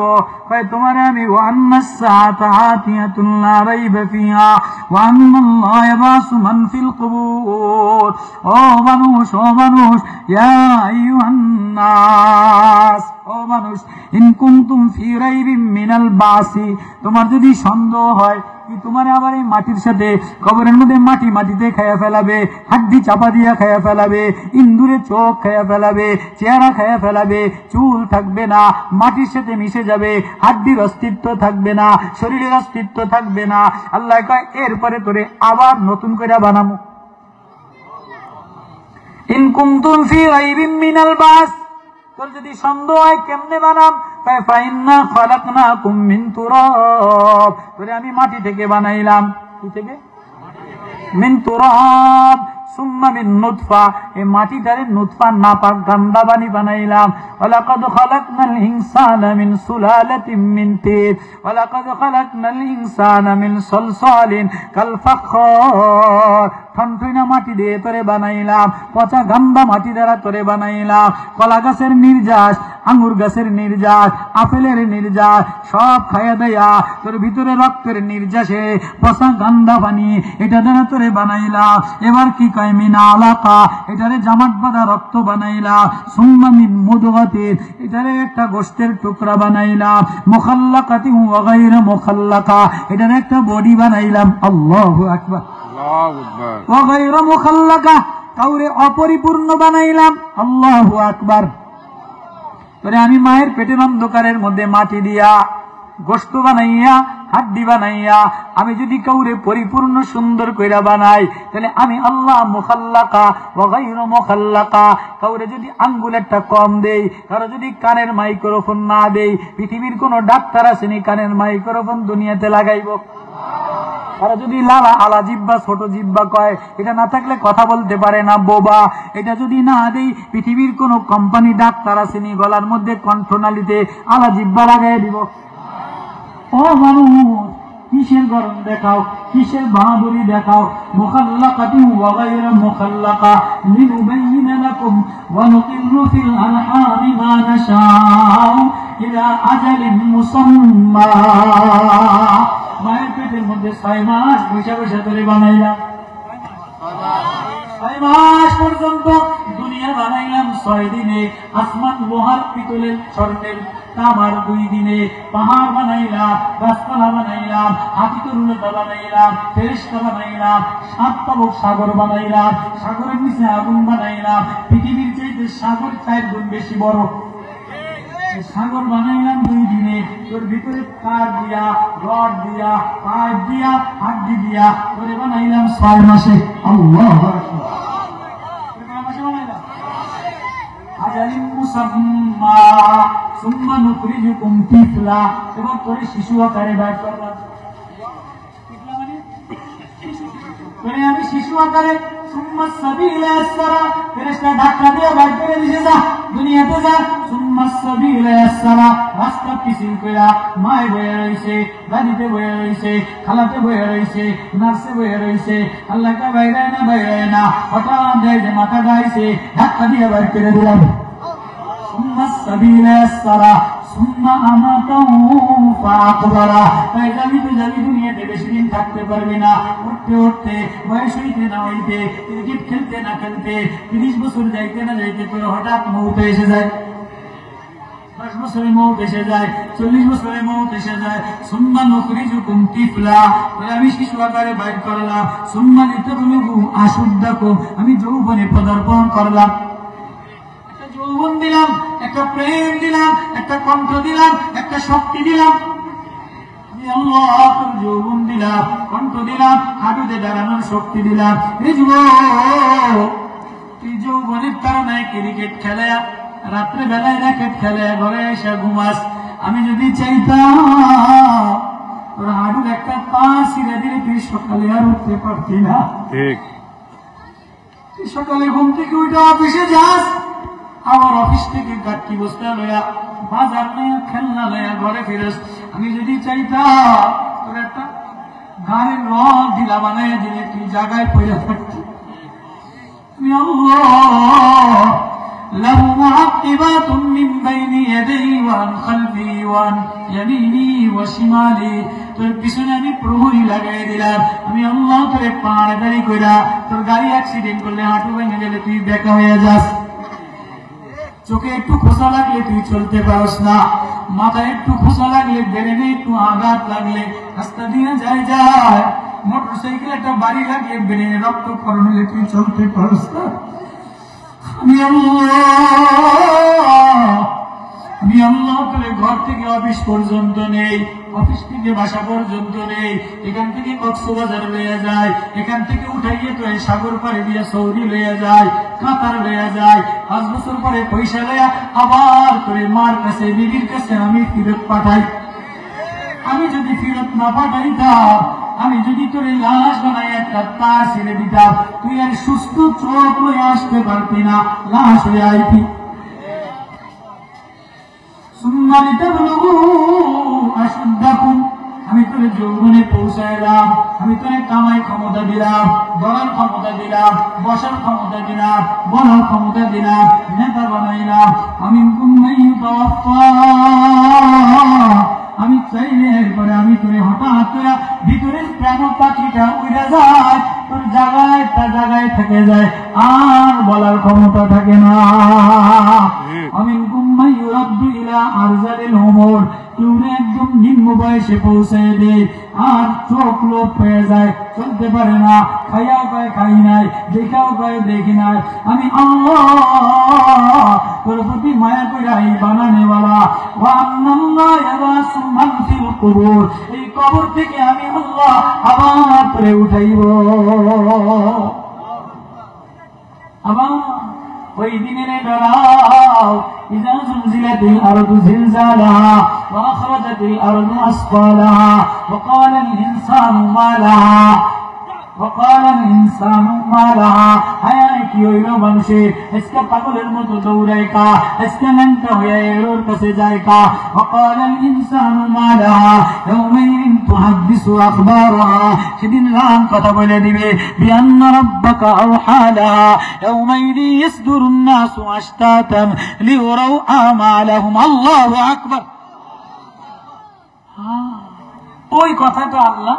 তোমারে আমি ওয়ান্নাস সাআতা আতিয়াতুন লা রাইবা ফিহা ওয়া আন্নাল্লাহা ইয়াবাসু মান ফিল কুবুর। ও মানুষ, ইয়া আইয়ুহান নাস, ও মানুষ, ইন কুনতুম ফি রাইবিন মিনাল বাসি, তোমার যদি সন্দেহ হয় কি তোমার আবার এই মাটির সাথে কবরের মধ্যে মাটিতে খাইয়া ফেলাবে, হাড্ডি চাপা দিয়া খাইয়া ফেলাবে, ইন্দুরে চোখ খাইয়া ফেলাবে, চেহারা খাইয়া ফেলাবে, চুল থাকবে না, মাটির সাথে মিশে যাবে, হাড্ডির অস্তিত্ব থাকবে না, শরীরের অস্তিত্ব থাকবে না। আল্লাহ কয় এরপরে তোরে আবার নতুন করে বানাবো। ইন কুনতুম ফি রাইবিন মিনাল বাস, তোর যদি সন্দেহ হয় কেমনে বানাম, ফাইন্না খালাকনাকুম মিন তুরাব, তোরে আমি মাটি থেকে বানাইলাম। কি থেকে? মিন তুরাব সুম্মা মিন নুতফা, এই মাটিটারে নুতফা নাপাক গান্দা পানি বানাইলাম। ওয়ালাকাদ খালাকনাল ইনসানা মিন সুলালাতিন মিন তিন ওয়ালাকাদ খালাকনাল ইনসানা মিন সলসালিন কাল ফাখর, ঠনঠনা মাটি দিয়ে তোরে বানাইলাম, পচা গান্দা মাটি দ্বারা তোরে বানাইলাম, কলা গাছের নির্যাস আঙ্গুর গাছের নির্যাস, আপেলের নির্যাস সব খাইয়া দেয়া তোর ভিতরে রক্তের নির্যাসে পচা গান্দা পানি এটা দ্বারা তোরে বানাইলা। এবার কি কয় মিনা আলাকা এটারে জামাত বাঁধা রক্ত বানাইলা। সুম্মা মিন মুদগাতিন এটারে একটা গোশতের টুকরা বানাইলাম। মুখাল্লাকাতিন ওয়া গায়রা মুখাল্লাকা এটারে একটা বডি বানাইলাম। আল্লাহু আকবার। আল্লাহু আকবার। ওয়া গায়রা মুখাল্লাকা কাউরে অপরিপূর্ণ বানাইলাম। আল্লাহু আকবার। তোরে আমি মায়ের পেটের অন্ধকারের মধ্যে মাটি দিয়া গোশত বানাইয়া হাড্ডি বানাইয়া আমি যদি কাউরে পরিপূর্ণ সুন্দর কইরা বানাই তাহলে আমি আল্লাহ মুখাল্লাকা ওয়া গায়রু মুখাল্লাকা। কাউরে যদি আঙ্গুল একটা কম দেই, কারো যদি কানের মাইক্রোফোন না দেই, পৃথিবীর কোন ডাক্তার আসেনি কানের মাইক্রোফোন দুনিয়াতে লাগাইব? কারো যদি লালা আলা জিব্বা ছোট জিব্বা কয়, এটা না থাকলে কথা বলতে পারে না বোবা। এটা যদি না দেই পৃথিবীর কোন কোম্পানি ডাক্তার আসেনি গলার মধ্যে কণ্ঠনালীতে আলা জিব্বা লাগাই দিব? ও মানুষ, কিসের গরম দেখাও, কিসের বাহাদুরি দেখাও? মুখাল্লাকাতি ওয়া গায়রা মুখাল্লাকা লিনুবাইয়িনা লাকুম ওয়া নুকিররু ফিল আরহামি মা নাশাউ ইলা আজালিন মুসাম্মা। মায়ের পেটের মধ্যে 6 মাস বসে বসে ধরে বানাইলাম। 6 মাস পর্যন্ত দুনিয়া বানাইলাম 6 দিনে। আসমান লোহার, পিতলের, স্বর্ণের, তামার 2 দিনে। পাহাড় বানাইলাম, গাছপালা বানাইলাম, হাতি তরুণতা বানাইলাম, ফেরেশতা বানাইলাম, 7 পালক সাগর বানাইলাম, সাগরের নিচে আগুন বানাইলাম। পৃথিবীর চাইতে সাগর 4 গুণ বেশি বড়। সাগর বানাইলাম 2 দিনে। তোর ভিতরে কাঠ দিয়া, রড দিয়া, পাইপ দিয়া, হাড্ডি দিয়া তোরে বানাইলাম 6 মাসে। আল্লাহু আকবার। কয় মাসে বানাইলাম? আজালিন মুসাম্মা সুম্মা নুখরিজুকুম তিফলা। এবার তোরে শিশু আকারে বাইর করলাম। তিফলা মানে তোরে আমি শিশু আকারে সুম্মা সাবিলা ইয়াসরা ফেরেশতা ধাক্কা দিয়ে বাইর করে দিছে, যা দুনিয়াতে যা। সুম্মা সাবিলা ইয়াসরা রাস্তা পিছিয়ে কইরা মায় বয়ে রইছে, দাদিতে বয়ে রইছে, খালাতে বয়ে রইছে, নার্সে বয়ে রইছে। আল্লাহকে বাইরে না বাইরে না হঠাৎ দেয় যে মাথা গাইছে, ধাক্কা দিয়ে বাইর করে দিলাম। সুম্মা সাবিলা ইয়াসরা সুম্মা আমাতাহু ফাআকবারা। তাই যাবি তো যাবি, দুনিয়াতে বেশি দিন থাকতে পারবি না। উঠতে উঠতে, বয়স হইতে না হইতে, ক্রিকেট খেলতে না খেলতে, 30 বছর যাইতে না যাইতে তোর হঠাৎ মৌত এসে যায়। 10 বছরে মৌত এসে যায়, 40 বছরে মৌত এসে যায়। সুম্মা নুখরিজুকুম তিফলা আমি শিশু আকারে বাইর করলাম। সুম্মা লিতাবলুগু আশুদ্দাকুম আমি যৌবনে পদার্পণ করলাম। যৌবন দিলাম, একটা প্রেম দিলাম, একটা কণ্ঠ দিলাম, একটা শক্তি দিলাম। আমি আল্লাহ তোর যৌবন দিলাম, কণ্ঠ দিলাম, হাঁটুতে দাঁড়ানোর শক্তি দিলাম। এই যুবক, তুই যৌবনের কারণে ক্রিকেট খেলে, রাত্রে বেলায় র্যাকেট খেলে, ঘরে এসে ঘুমাস। আমি যদি চাইতাম তোর হাঁটুর একটা পা ছিঁড়ে দিলে তুই সকালে আর উঠতে পারতি না। ঠিক। তুই সকালে ঘুম থেকে উঠে অফিসে যাস, আবার অফিস থেকে গাঠি বস্তা লয়া, বাজার লয়া, খেলনা লয়া ঘরে ফিরস। আমি যদি চাইতাম তোর একটা গাড়ির রং ঢিলা বানাইয়া দিলে তুই জায়গায় পড়ে থাকতি। আমি আল্লাহ লাহু মুআক্কিবাতুম মিন বাইনি ইয়াদাইহি ওয়া আন খালফি ওয়া আন ইয়ামিনি ওয়া শিমালি। তোর পিছনে আমি প্রহরী লাগাই দিলাম। আমি আল্লাহ তোরে পাড়াদারি কইরা, তোর গাড়ি অ্যাক্সিডেন্ট করলে হাঁটু ভেঙে গেলে তুই বেকা হয়ে যাস। চোখে একটু খোঁচা লাগলে তুই চলতে পারস না, মাথায় একটু খোঁচা লাগলে, ব্রেনে একটু আঘাত লাগলে রাস্তা দিয়ে যায়। মোটরসাইকেল একটা বাড়ি লাগলে ব্রেনে রক্তক্ষরণ হলে তুই চলতে পারস না। আমি আল্লাহ করে ঘর থেকে অফিস পর্যন্ত নেই, অফিস থেকে বাসা পর্যন্ত নেই। এখান থেকে কক্সবাজার লইয়া যায়, এখান থেকে উঠাইয়ে তো সাগর পাড়ে দিয়ে সৌদি লইয়া যায়, কাতার লইয়া যায়। 5 বছর পরে পয়সা লইয়া আবার করে মার কাছে, বিবির কাছে আমি ফিরত পাঠাই। আমি যদি ফিরত না পাঠাইতাম, আমি যদি তোর লাশ বানাই একটা তার ছেড়ে দিতাম, তুই আর সুস্থ চোখ লয়ে আসতে পারতি না, লাশ হয়ে আইতি। সুম্মা লিতাবলুগু আশুদ্দাকুম আমি তোরে যৌবনে পৌঁছাইলাম, আমি তোরে কামাই ক্ষমতা দিলাম, দলের ক্ষমতা দিলাম, বসার ক্ষমতা দিলাম, বলার ক্ষমতা দিলাম, নেতা বানাইলাম। আমি আমি চাইলে এরপরে আমি তোরে হঠাৎ করে ভিতরের প্রাণ পাখিটা উড়ে যায়, তোর জায়গায় তার জায়গায় থেকে যায়, আর বলার ক্ষমতা থাকে না। আমি একদম নিম্ন বয়সে পৌঁছে দেয়, আর চোখ লোপ হয়ে যায়, চলতে পারে না, খাইয়াও পায় খাই নাই, দেখাও পায় দেখি নাই। আমি আল্লাহ তোর প্রতি মায়া করে এই বানানেওয়ালা, এই কবর থেকে আমি আল্লাহ আবার করে উঠাইব। আবার ওই দিনের বেলাও ইযা যুলজিলাতিল আরদু জিলজালাহা ওয়া আখরাজাতিল আরদু আসফালাহা ওয়া ক্বালাল ইনসানু মা লাহা وقال الانسان ما لها হায় কি হইল মানুষের, আজকে পাগলের মতো দৌড়ায় কা, আজকে ল্যাংটা হয়ে এর কাছে যায় কা। وقال الانسان ما لها يومئذ تحدث اخبارها, সেদিন রাম কথা বলে দিবে। بأن ربك أوحى لها يومئذ يصدر الناس أشتاتا ليروا أعمالهم. الله أكبر. ওই কথাটা আল্লাহ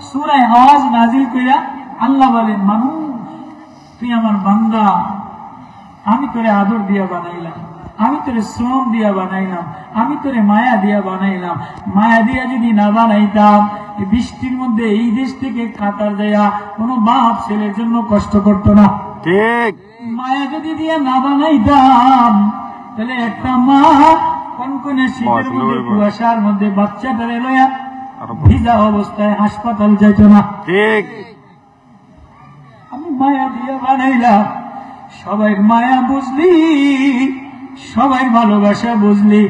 সূরা আওয়াজ নাজিল কইরা আল্লাহ বলেন, মানুষ তুই আমার বান্দা, আমি তোরে আদর দিয়া বানাইলাম, আমি তোরে শ্রম দিয়া বানাইলাম, আমি তোরে মায়া দিয়া বানাইলাম। মায়া দিয়া যদি না বানাইতাম, এই বৃষ্টির মধ্যে এই দেশ থেকে কাতার যাইয়া কোনো বাপ ছেলের জন্য কষ্ট করতো না। ঠিক। মায়া যদি দিয়া না বানাইতাম, তাহলে একটা মা কনকনে শীতের মধ্যে কুয়াশার মধ্যে বাচ্চাটারে লইয়া ভিজা অবস্থায় হাসপাতাল যাইত না। ঠিক। আমি মায়া দিয়ে বানাইলাম, সবাই মায়া বুঝলি, সবাই ভালোবাসা বুঝলি,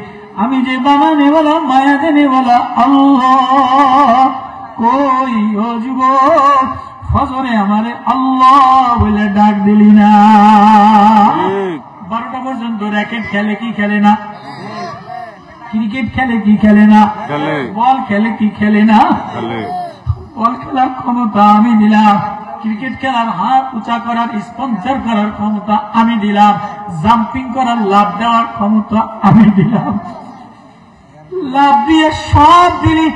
আমি যে বানানেওয়ালা মায়া দেনেওয়ালা আল্লাহ। কই ও যুবক, ফজরে আমারে আল্লাহ বলে ডাক দিলি না? 12টা পর্যন্ত র্যাকেট খেলে কি খেলে না? ক্রিকেট খেলে কি খেলে না? বল খেলে কি খেলে না? বল খেলার ক্ষমতা আমি দিলাম, ক্রিকেট খেলার হাত উঁচা করার, স্পন্সর করার ক্ষমতা আমি দিলাম, জাম্পিং করার, লাভ দেওয়ার ক্ষমতা আমি দিলাম। লাভ দিয়ে সব দিলি,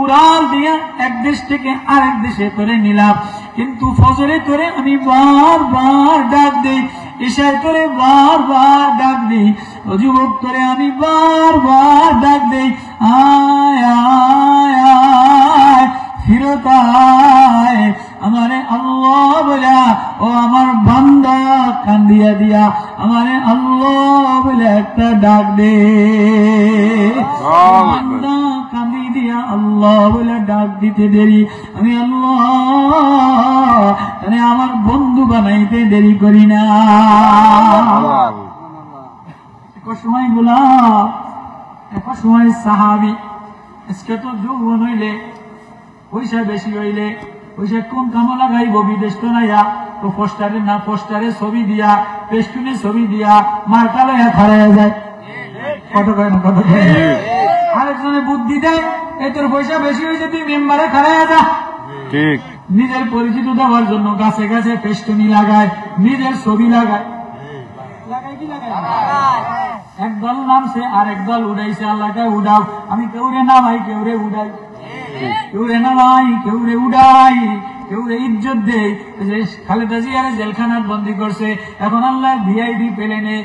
উড়াল দিয়ে এক দেশ থেকে আরেক দেশে করে নিলাম, কিন্তু ফজরে তোরে আমি বারবার ডাক দেই, এশায় তোরে বারবার ডাক দেই, ও যুবক তোরে আমি বারবার ডাক দেই, আয় আয় আয় ফিরত আয় আমারে আল্লাহ বলে। ও আমার বান্দা কান্দিয়া দিয়া আমারে আল্লাহ বলে একটা ডাক দে। বান্দা কান্দি দিয়া আল্লাহ বলে ডাক দিতে দেরি, আমি আল্লাহ তাহলে আমার বন্ধু বানাইতে দেরি করি না। এক সময় গোলাপ, এক সময় সাহাবি, আজকে তো যৌবন হইলে, পয়সা বেশি হইলে পয়সা কোন কামো লাগাইব, বিদেশ তো নাইয়া তো পোস্টারে না, পোস্টারে ছবি দিয়া, পেস্টুনে ছবি দিয়া মার্কা লইয়া খারাইয়া যায়। কত কয় না, কত কয় না। আরেকজনে বুদ্ধি দেয়, এই তোর পয়সা বেশি হয়েছে, তুই মেম্বারে খারাইয়া যা। ঠিক। নিজের পরিচিত দেওয়ার জন্য গাছে গাছে পেস্টুনি লাগায়, নিজের ছবি লাগায়, লাগায় কি লাগায়? একদল নামছে আর একদল উড়াইছে, আল্লাহকে উড়াও, আমি কেউরে নামাই কেউরে উড়াই, কেউরে নামাই কেউরে উড়াই, কেউরে ইজ্জত দেয়। খালেদা জিয়ারে জেলখানার বন্দী করছে, এখন আল্লাহ ভিআইপি প্লেনে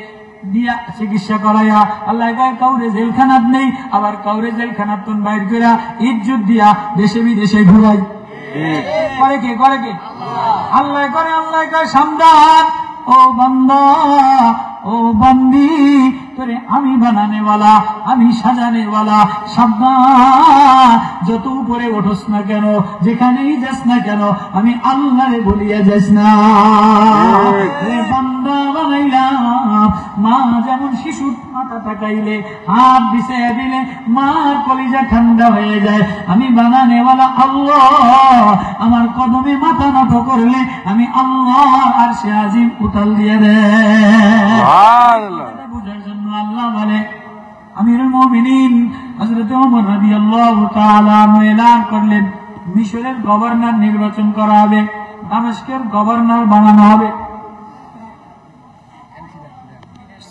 দিয়া চিকিৎসা করাইয়া আল্লাহ কাউরে জেলখানাত নেই, আবার কাউরে জেলখানাত বাইর করা ইজ্জত দিয়া দেশে বিদেশে ঘুরাই। করে কে? করে কে? আল্লাহ করে। আল্লাহ কয় সাবধান ও বান্দা, ও বান্দি, তোরে আমি বানানেওয়ালা, আমি সাজানেওয়ালা, সাবধান। যত উপরে ওঠোস না কেন, যেখানেই যাস না কেন, আমি আল্লাহরে বলিয়া যাস না। বান্দা বানাইলাম, মা যেমন শিশুর মাথা তাকাইলে, হাত বিছাইয়া দিলে মার কলিজা ঠান্ডা হয়ে যায়, আমি বানানেওয়ালা আল্লাহ। আমার কদমে মাথা নত করলে আমি আল্লাহ আর সে আজিম উতাল দিয়ে দেয়। বুঝার জন্য আল্লাহ বলে, আমিরুল মুমিনিন হযরত ওমর রাদিয়াল্লাহু তাআলা আনহু এলান করলেন মিশরের গভর্নর নির্বাচন করা হবে, দামেস্কের গভর্নর বানানো হবে।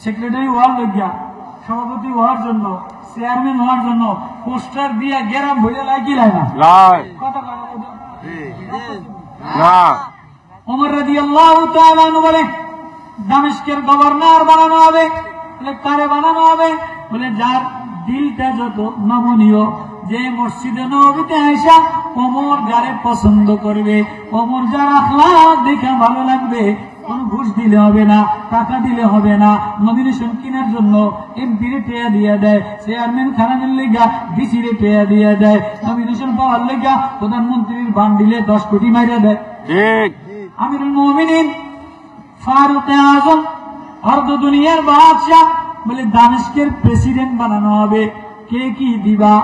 সেক্রেটারি হওয়ার লজ্ঞা, সভাপতি হওয়ার জন্য, চেয়ারম্যান হওয়ার জন্য পোস্টার দিয়ে গেরাম ভরে লাগি লাগে না। ওমর রাদিয়াল্লাহু তাআলা আনহু বলে দামেস্কের গভর্নর বানানো হবে। বলে কারে বানানো হবে? বলে যার দিলটা যত নমনীয়, যে মসজিদে নববীতে আয়েশা ওমর যারে পছন্দ করবে, ওমর যার আখলাক দেখে ভালো লাগবে, কোন ঘুষ দিলে হবে না, টাকা দিলে হবে না, নমিনেশন কেনার জন্য এমপিরে টেয়া দিয়ে দেয়, চেয়ারম্যান খানানের লেগা ডিসিরে টেয়া দিয়ে দেয়, নমিনেশন পাওয়ার লেগা প্রধানমন্ত্রীর বান্ডিলে 10 কোটি মাইরা দেয়। আমিরুল মুমিনিন ফারুক আজম অর্ধ দুনিয়ার বাদশাহ বলে দামেস্কের প্রেসিডেন্ট বানানো হবে। কে কি দিবা?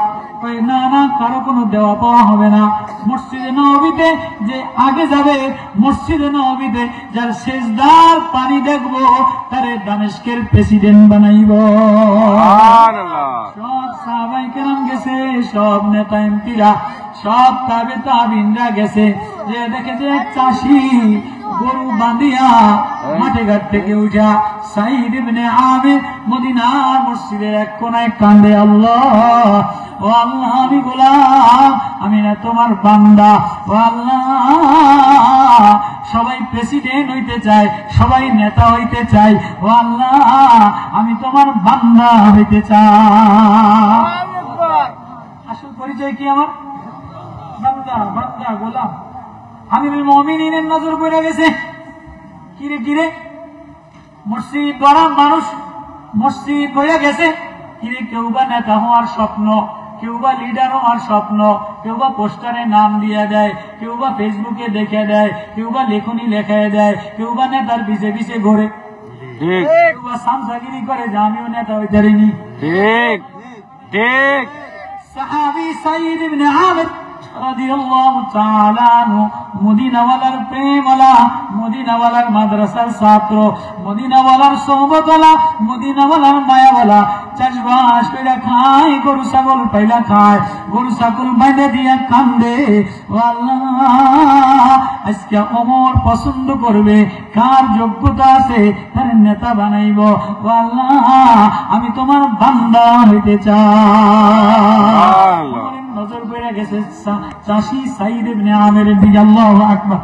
না না, কারো কোনো দেওয়া পাওয়া হবে না। মসজিদে নববীতে যে আগে যাবে, মসজিদে নববীতে যার সেজদার পানি দেখবো, তারে দামেস্কের প্রেসিডেন্ট বানাইব। সব সাহাবায়ে কেরাম গেছে, সব নেতা এমপিরা, সব তাবে তাবিনরা গেছে। যে দেখে যে চাষি গরু বাঁধিয়া মাঠে ঘাট থেকে উঠা সাইদ ইবনে আমির মদিনার মসজিদের এক কোনায় কান্দে, আল্লাহ ও আল্লাহ, আমি গোলাম, আমি না তোমার বান্দা। ও আল্লাহ, সবাই প্রেসিডেন্ট হইতে চায়, সবাই নেতা হইতে চায়। ও আল্লাহ, আমি তোমার বান্দা হইতে চাই। আসল পরিচয় কি আমার? বান্দা, বান্দা, গোলাম। আমিরুল মুমিনিনের নজর পড়ে গেছে। কিরে কিরে মসজিদ গড়ার মানুষ মসজিদ হয়ে গেছে। কিরে কেউ বা নেতা হওয়ার স্বপ্ন, কেউ বা লিডার হওয়ার স্বপ্ন, কেউ বা পোস্টারে নাম দিয়ে দেয়, কেউ বা ফেসবুকে দেখে দেয়, কেউ বা লেখনী লেখায় দেয়, কেউ বা নেতার পিছে পিছে ঘোরে, কেউ বা সামসাগিরি করে যে আমিও নেতা হইতে পারিনি। ঠিক ঠিক। সাহাবী সাইদ ইবনে আমির রাদিয়াল্লাহু তাআলা আনহু মদিনাওয়ালার প্রেমওয়ালা, মদিনাওয়ালার মাদ্রাসার ছাত্র, মদিনাওয়ালার সোহবতওয়ালা, মদিনাওয়ালার মায়াওয়ালা। চাষবাস কইরা খায়, গরু ছাগল পাইলা খায়, গরু ছাগল বাইন্ধা দিয়া কান্দে। ও আল্লাহ, আজকে ওমর পছন্দ করবে, কার যোগ্যতা আছে তার নেতা বানাইব। ও আল্লাহ, আমি তোমার বান্দা হইতে চাই। নজর পড়ে গেছে চাষি সাইদ ইবনে আমিরের দিকে। আল্লাহু আকবার।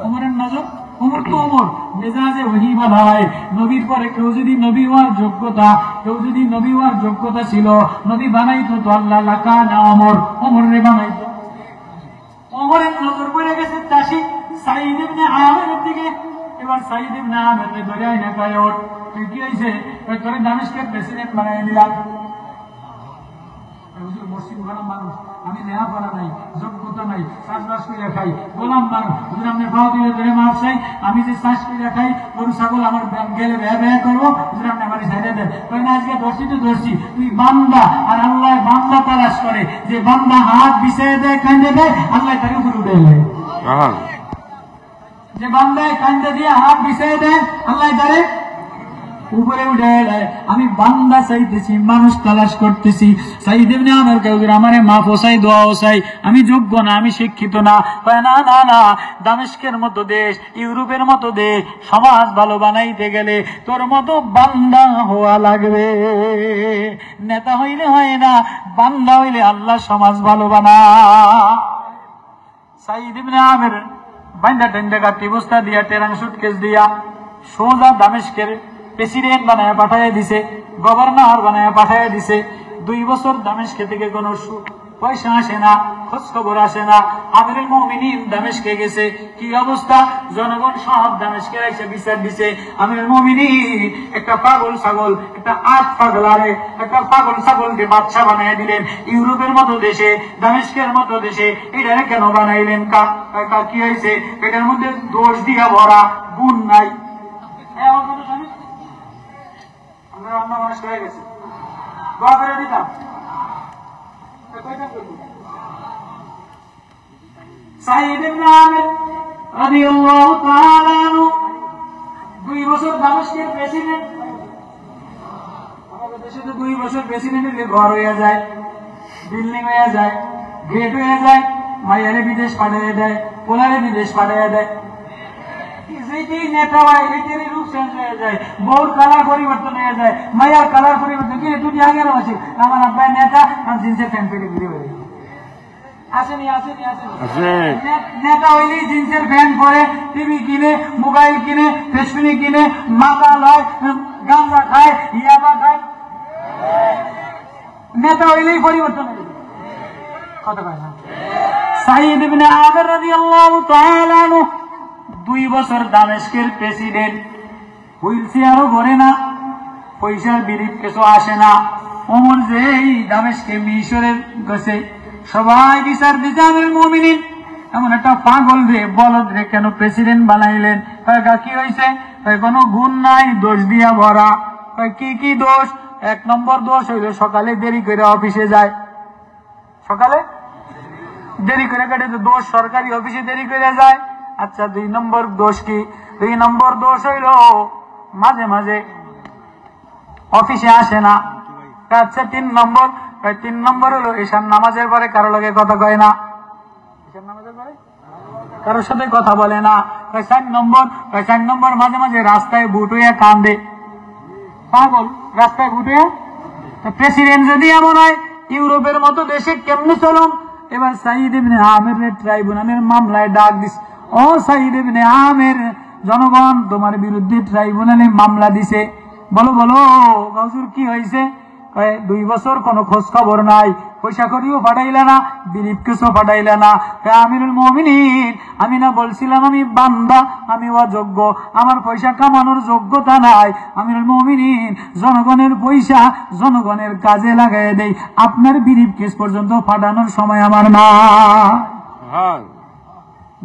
ওমরের নজর, ওমর তো ওমর, মেজাজে ওহী বানায়। নবীর পরে কেউ যদি নবী হওয়ার যোগ্যতা, কেউ যদি নবী হওয়ার যোগ্যতা ছিল, নবী বানাইতো তো আল্লাহ লাকানা ওমর, ওমরে বানাইতো। ওমরের নজর পড়ে গেছে চাষি সাইদ ইবনে আমিরের দিকে। এবার সাইদ ইবনে আমির ধরে আইনা কয়, ওঠ, তুই কি হইছে? তোরে দামেস্কের প্রেসিডেন্ট বানাই দিলাম। মসজিদ গড়া মানুষ, আমি নেহা করা নাই, যোগ্যতা নাই, চাষবাস করে খাই, গোলাম মানুষ, আপনি পাও দিলে ধরে মাপ চাই। আমি যে চাষ করে খাই, গরু ছাগল আমার গেলে ব্যয় ব্যয় করবো, আপনি আমার সাইডে দেন। না আজকে ধরছি তো ধরছি, তুই বান্দা। আর আল্লাহ বান্দা তালাশ করে, যে বান্দা হাত বিছিয়ে দেয়, কান্দে দেয়, আল্লাহ তাকে উপরে উঠে দেয়। যে বান্দায় কান্দে দিয়ে হাত বিছিয়ে দেয়, আল্লাহ তারে উপরে উঠে এলায়। আমি বান্দা চাইতেছি, মানুষ তালাশ করতেছি। সাইদ ইবনে আমির কেউ আমারে মাফ ওসাই, দোয়া ওসাই, আমি যোগ্য না, আমি শিক্ষিত না। না না না, দামেস্কের মতো দেশ, ইউরোপের মতো দেশ, সমাজ ভালো বানাইতে গেলে তোর মতো বান্দা হওয়া লাগবে। নেতা হইলে হয় না, বান্দা হইলে আল্লাহ সমাজ ভালো বানায়। সাইদ ইবনে আমির বাইন্দা টেন্ডা কাটি বস্তা দিয়া, টেরাং সুটকেস দিয়া সোজা দামেস্কের প্রেসিডেন্ট বানায় পাঠাইয়া দিছে, গভর্নর বানায় পাঠাইয়া দিছে। 2 বছর দামেস্কে থেকে কোনো পয়সা আসে না, খোঁজ খবর আসে না। আমিরুল মুমিনিন দামেস্কে গেছে, কি অবস্থা? জনগণ সব দামেস্কে এসে বিচার দিছে। আমিরুল মুমিনিন একটা পাগল ছাগল, একটা 8 পাগলারে একটা পাগল ছাগলকে বাদশা বানাইয়া দিলেন। ইউরোপের মতো দেশে, দামেস্কের মতো দেশে এটারে কেন বানাইলেন? কি হয়েছে? এটার মধ্যে দোষ দিয়া ভরা, গুণ নাই। রান্না বাস হয়ে গেছে, দোয়া করে দিতাম। সাইদ ইবনে আমির রাদিয়াল্লাহু তাআলা আনহু 2 বছর দামেস্কের প্রেসিডেন্ট। দেশে তো 2 বছর প্রেসিডেন্টের ঘর হয়ে যায়, বিল্ডিং হয়ে যায়, গেট হয়ে যায়, মাইয়ারে বিদেশ পাঠিয়ে দেয়, পোলারে বিদেশ পাঠিয়ে দেয়। যেটি নেতা হয় এটারই রূপ চেঞ্জ হয়ে যায়, বউর কালার পরিবর্তন হয়ে যায়, মাইয়ার কালার পরিবর্তন। কি তুই আগের আছে আমার আব্বাই নেতা, আমি জিন্সের প্যান্ট পেটে ঘুরে বেড়ে আসেনি আসেনি আসেনি। নেতা হইলেই জিন্সের প্যান্ট পরে, টিভি কিনে, মোবাইল কিনে, ফেসবুক কিনে, মাথা লয়, গাঁজা খায়, ইয়াবা খায়। নেতা হইলেই পরিবর্তন হয়ে যায়। কথা কয় না। সাঈদ ইবনে আমির রাদিয়াল্লাহু তাআলা আনহু 2 বছর দামেস্কের প্রেসিডেন্ট, হুইল চেয়ারও ঘরে না, পয়সার বিরিপ কিছু আসে না। ওমর যে এই দামেস্কে মিশরের গেছে, সবাই বিচার দিতে আমিরুল মুমিনিন এমন একটা পাগল রে বলদ রে কেন প্রেসিডেন্ট বানাইলেন? কি হয়েছে? কোনো গুণ নাই, দোষ দিয়া ভরা। কি কি দোষ? 1 নম্বর দোষ হইল সকালে দেরি করে অফিসে যায়, সকালে দেরি করে কাটে তো দোষ, সরকারি অফিসে দেরি করে যায়। আচ্ছা 2 নম্বর দোষ কি? 2 নম্বর দোষ হইল মাঝে মাঝে অফিসে আসে না। আচ্ছা 3 নম্বর হলো ঈশান নামাজের পরে কারো লগে কথা কয় না, ঈশান নামাজের পরে কারোর সাথে কথা বলে না। 4 নম্বর মাঝে মাঝে রাস্তায় বুট হইয়া কান্দে, পাগল রাস্তায় বুট হইয়া। প্রেসিডেন্ট যদি এমন হয়, ইউরোপের মতো দেশে কেমনে চলুন? এবার সাঈদ ইবনে আমিরের ট্রাইব্যুনালের মামলায় ডাক দিস। ও সাঈদ ইবনে আমির, জনগণ তোমার বিরুদ্ধে ট্রাইব্যুনালে মামলা দিছে, বলো বলো হুজুর কি হয়েছে? 2 বছর কোনো খোঁজ খবর নাই, পয়সা করিও পাঠাইলে না, বিরিপ কিছু পাঠাইলে না। আমিরুল মুমিনিন, আমি না বলছিলাম আমি বান্দা, আমি অযোগ্য, আমার পয়সা কামানোর যোগ্যতা নাই। আমিরুল মুমিনিন, জনগণের পয়সা জনগণের কাজে লাগাই দেই, আপনার বিরিপ কেস পর্যন্ত পাঠানোর সময় আমার না।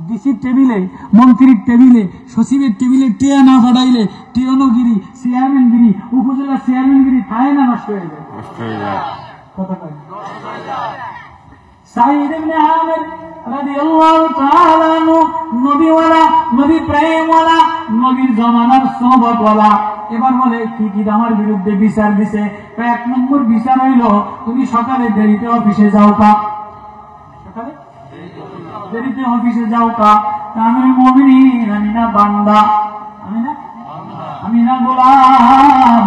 ডিসির টেবিলে, মন্ত্রীর টেবিলে, সচিবের টেবিলে টিয়া না পাঠাইলে টিয়নগিরি, চেয়ারম্যানগিরি, উপজেলা চেয়ারম্যানগিরি তাই না নষ্ট হয়ে যায়। কথা কয় সাঈদ ইবনে আমির রাদিয়াল্লাহু তাআলা আনহু নবীওয়ালা, নবী প্রেমওয়ালা, নবীর জামানার সোহবতওয়ালা। এবার বলে কি কি আমার বিরুদ্ধে বিচার দিছে? 1 নম্বর বিচার হইল তুমি সকালে দেরিতে অফিসে যাও কা, সকালে দেরিতে অফিসে যাও কা। আমিরুল মুমিনিন, আমি না বান্দা, আমি না গোলাম,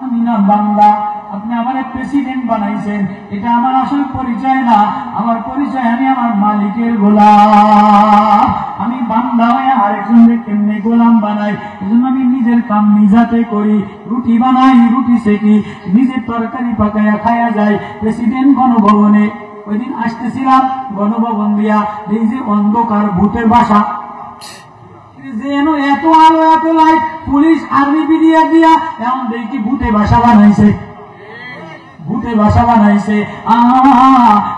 আমি না বান্দা। আপনি আমার প্রেসিডেন্ট বানাইছেন, এটা আমার আসল পরিচয় না। আমার পরিচয় আমি আমার মালিকের গোলাম। আমি বান্দা হয়ে আরেকজনকে কেমনে গোলাম বানাই? এজন্য আমি নিজের কাম নিজাতে করি। রুটি বানাই, রুটি সেকি, নিজের তরকারি পাকাইয়া খায়া যায়। প্রেসিডেন্ট গণভবনে ওই দিন আসতেছিলাম, গণভবন দিয়া এই যে অন্ধকার ভূতের বাসা, যেন এত আলো এত লাইট, পুলিশ আর্মি বিডিআর দিয়া এমন দেখি ভূতে বাসা বানাইছে, ভূতে বাসা বানাইছে।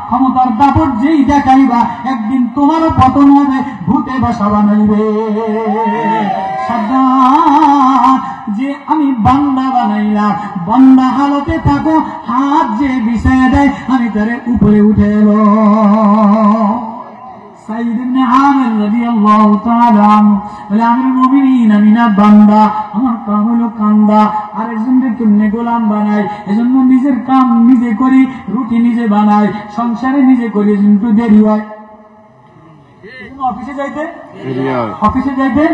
ক্ষমতার দাপট যেই দেখাইবা, একদিন তোমারও পতন হবে, ভূতে বাসা বানাইবে। সাবধান, যে আমি বান্দা বানাইলাম, বান্দা হালতে থাকো, হাত যে বিছায় দেয় আমি তারে উপরে উঠে এলো। সাঈদ ইবনে আমির রাদিয়াল্লাহু তাআলা আনহু বলে, আমিরুল মুমিনিন, আমি না বান্দা, আমার কাম হলো কান্দা, আরেকজনকে কেমনে গোলাম বানাই। এজন্য নিজের কাম নিজে করি, রুটি নিজে বানাই, সংসারে নিজে করি, কিন্তু দেরি হয়। অফিসে যাইতে